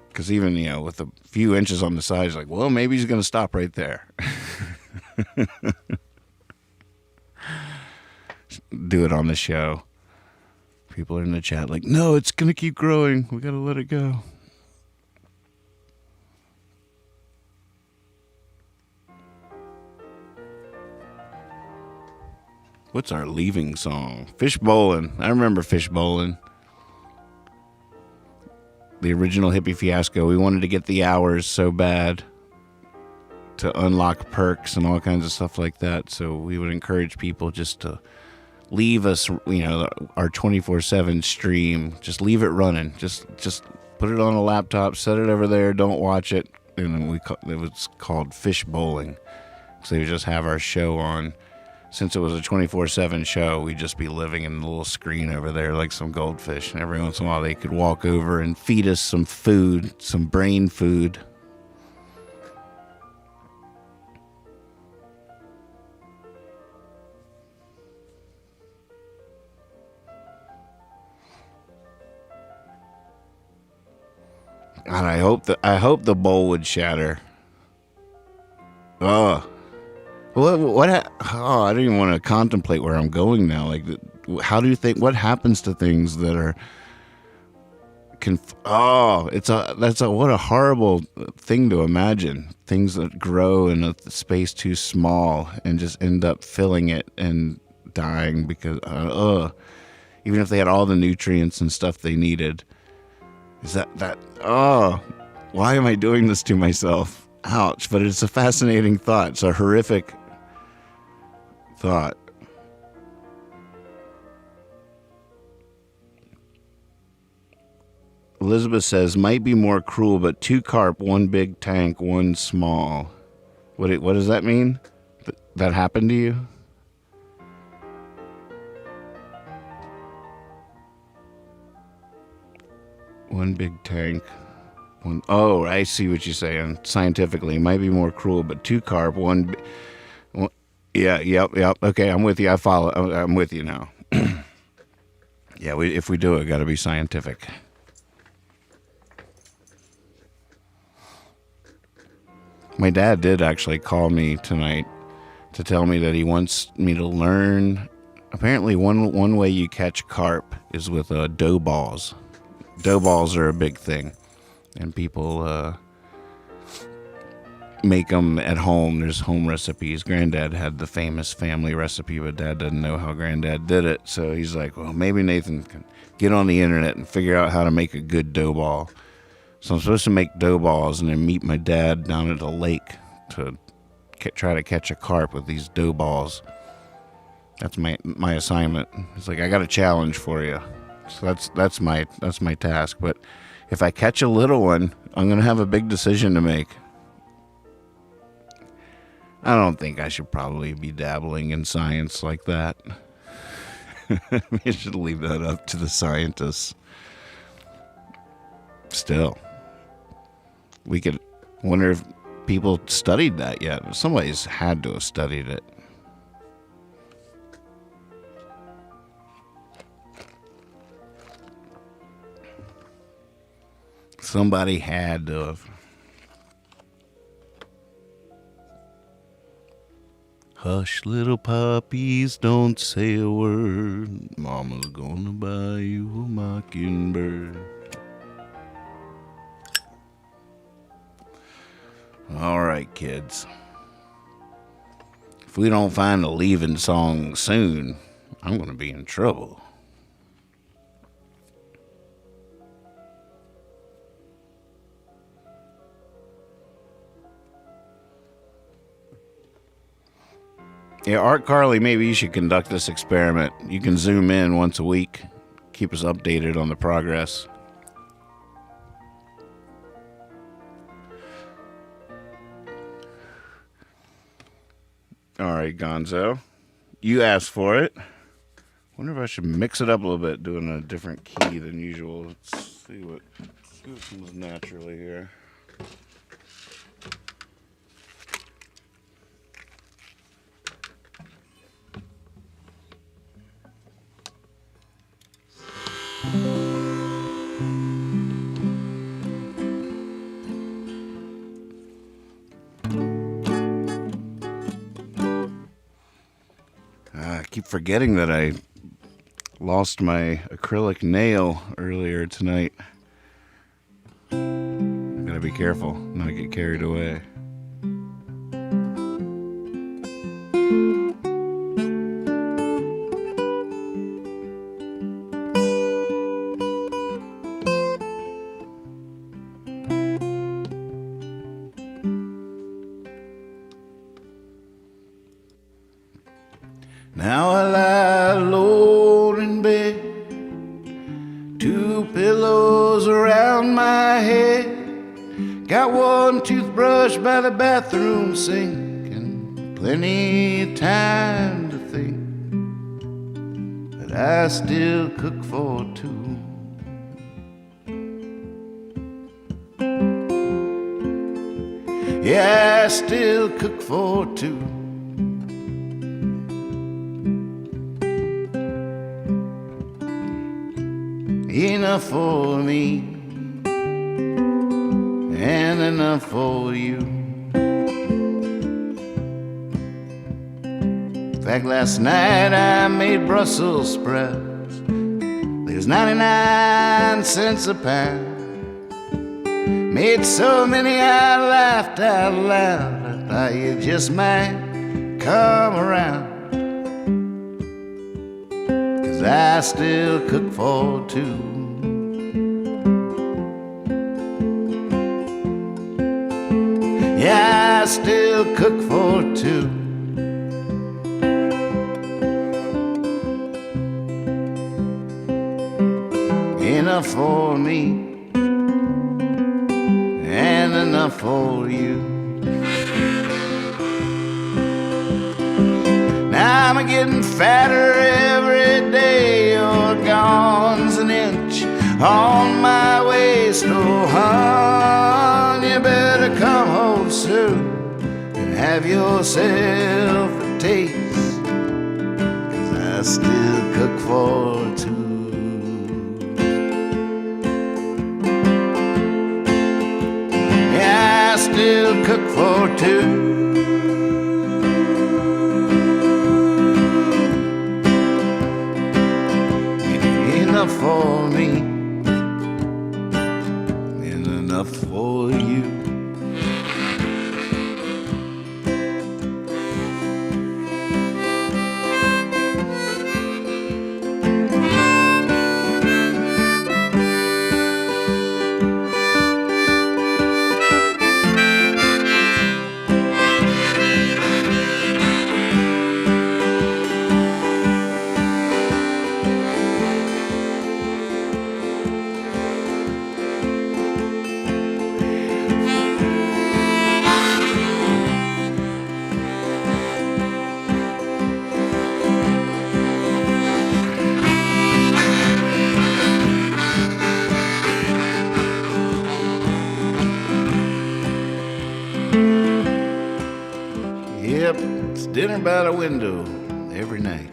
Because even with a few inches on the side, like, well, maybe he's gonna stop right there. Do it on the show. People are in the chat like, no, it's going to keep growing. We got to let it go. What's our leaving song? Fish Bowling. I remember Fish Bowling. The original Hippie Fiasco. We wanted to get the hours so bad to unlock perks and all kinds of stuff like that. So we would encourage people just to leave us, our 24/7 stream. Just leave it running. Just put it on a laptop, set it over there, don't watch it. And it was called Fish Bowling. So they would just have our show on. Since it was a 24/7 show, we'd just be living in the little screen over there like some goldfish. And every once in a while they could walk over and feed us some food, some brain food. God, I hope the bowl would shatter. Oh, what? Oh, I don't even want to contemplate where I'm going now. Like, how do you think? What happens to things that are? What a horrible thing to imagine. Things that grow in a space too small and just end up filling it and dying because even if they had all the nutrients and stuff they needed. Is that why am I doing this to myself? Ouch. But it's a fascinating thought. It's a horrific thought. Elizabeth says, might be more cruel, but 2 carp, 1 big tank, 1 small. What does that mean? That happened to you? One big tank. Oh, I see what you're saying. Scientifically, it might be more cruel, but 2 carp, one. Yeah, yep. Okay, I'm with you. I follow. I'm with you now. Yeah, if we do it, got to be scientific. My dad did actually call me tonight to tell me that he wants me to learn. Apparently, one way you catch carp is with dough balls. Dough balls are a big thing, and people make them at home. There's home recipes. Granddad had the famous family recipe, but Dad doesn't know how Granddad did it. So he's like, well, maybe Nathan can get on the internet and figure out how to make a good dough ball. So I'm supposed to make dough balls and then meet my dad down at the lake to try to catch a carp with these dough balls. That's my assignment. It's like, I got a challenge for you. So that's my task. But if I catch a little one, I'm gonna have a big decision to make. I don't think I should probably be dabbling in science like that. You should leave that up to the scientists. Still, we could wonder if people studied that yet. Somebody's had to have studied it. Somebody had to have. Hush, little puppies, don't say a word. Mama's gonna buy you a mockingbird. All right, kids. If we don't find a leaving song soon, I'm gonna be in trouble. Yeah, Art Carly, maybe you should conduct this experiment. You can zoom in once a week, keep us updated on the progress. All right, Gonzo. You asked for it. Wonder if I should mix it up a little bit, doing a different key than usual. Let's see what comes naturally here. I keep forgetting that I lost my acrylic nail earlier tonight. Gotta be careful, not get carried away. Now I lie alone in bed, 2 pillows around my head, got 1 toothbrush by the bathroom sink, and plenty of time to think that I still cook for 2. Yeah, I still cook for 2. Enough for me and enough for you. In fact, last night I made Brussels sprouts. There's 99 cents a pound. Made so many I laughed out loud. I thought you just might come around, 'cause I still cook for 2. Yeah, I still cook for 2. Enough for me and enough for you. I'm a-getting fatter every day. Your gone's an inch on my waist. Oh, hon, you better come home soon and have yourself a taste, 'cause I still cook for two. Yeah, I still cook for two. Enough for me and enough for you. Yep, it's dinner by the window every night.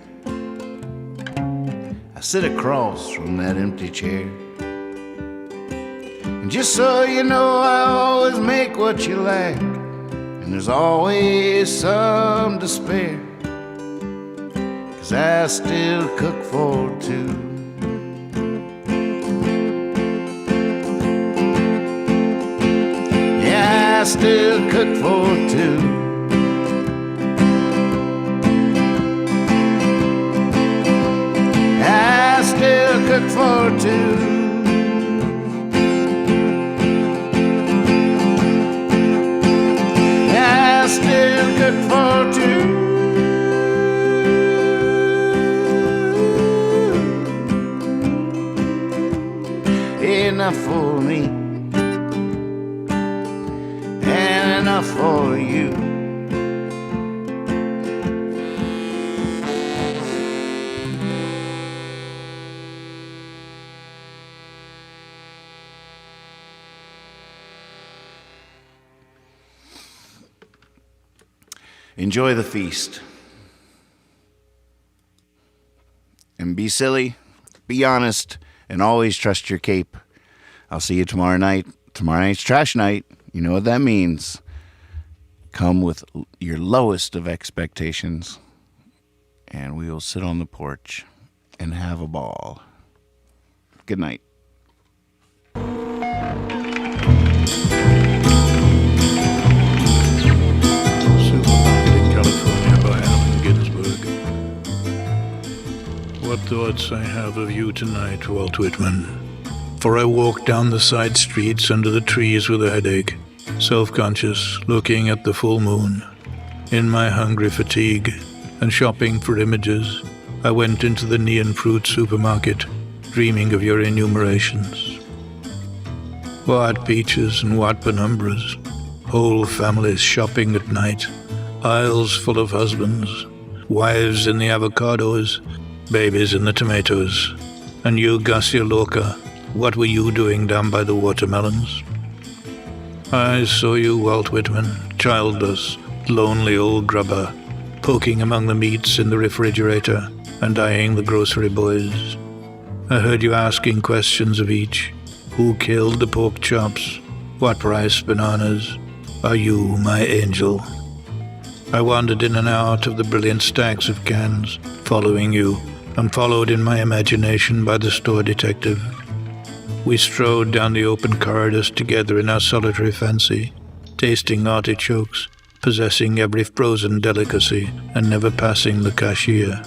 I sit across from that empty chair, and just so you know, I always make what you like, and there's always some to spare, 'cause I still cook for two. Yeah, I still cook for two. I still cook for two. I still cook for two. Enough for me and enough for you. Enjoy the feast. And be silly, be honest, and always trust your cape. I'll see you tomorrow night. Tomorrow night's trash night. You know what that means. Come with your lowest of expectations, and we will sit on the porch and have a ball. Good night. What thoughts I have of you tonight, Walt Whitman. For I walk down the side streets under the trees with a headache, self-conscious, looking at the full moon. In my hungry fatigue and shopping for images, I went into the neon fruit supermarket, dreaming of your enumerations. What peaches and what penumbras, whole families shopping at night, aisles full of husbands, wives in the avocados, babies in the tomatoes. And you, Garcia Lorca, what were you doing down by the watermelons? I saw you, Walt Whitman, childless, lonely old grubber, poking among the meats in the refrigerator and eyeing the grocery boys. I heard you asking questions of each. Who killed the pork chops? What price bananas? Are you my angel? I wandered in and out of the brilliant stacks of cans, following you, and followed in my imagination by the store detective. We strode down the open corridors together in our solitary fancy, tasting artichokes, possessing every frozen delicacy, and never passing the cashier.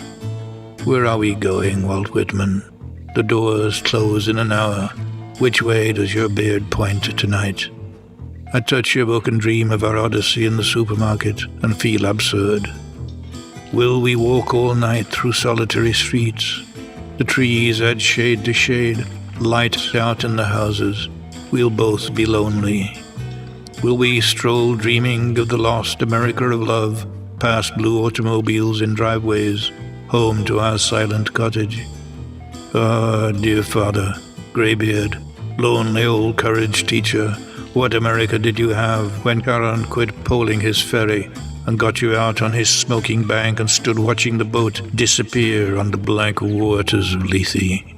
Where are we going, Walt Whitman? The doors close in an hour. Which way does your beard point tonight? I touch your book and dream of our odyssey in the supermarket and feel absurd. Will we walk all night through solitary streets? The trees add shade to shade, light out in the houses. We'll both be lonely. Will we stroll dreaming of the lost America of love, past blue automobiles in driveways, home to our silent cottage. Ah, dear father, graybeard, lonely old courage teacher, what America did you have when Charon quit poling his ferry and got you out on his smoking bank and stood watching the boat disappear on the blank waters of Lethe?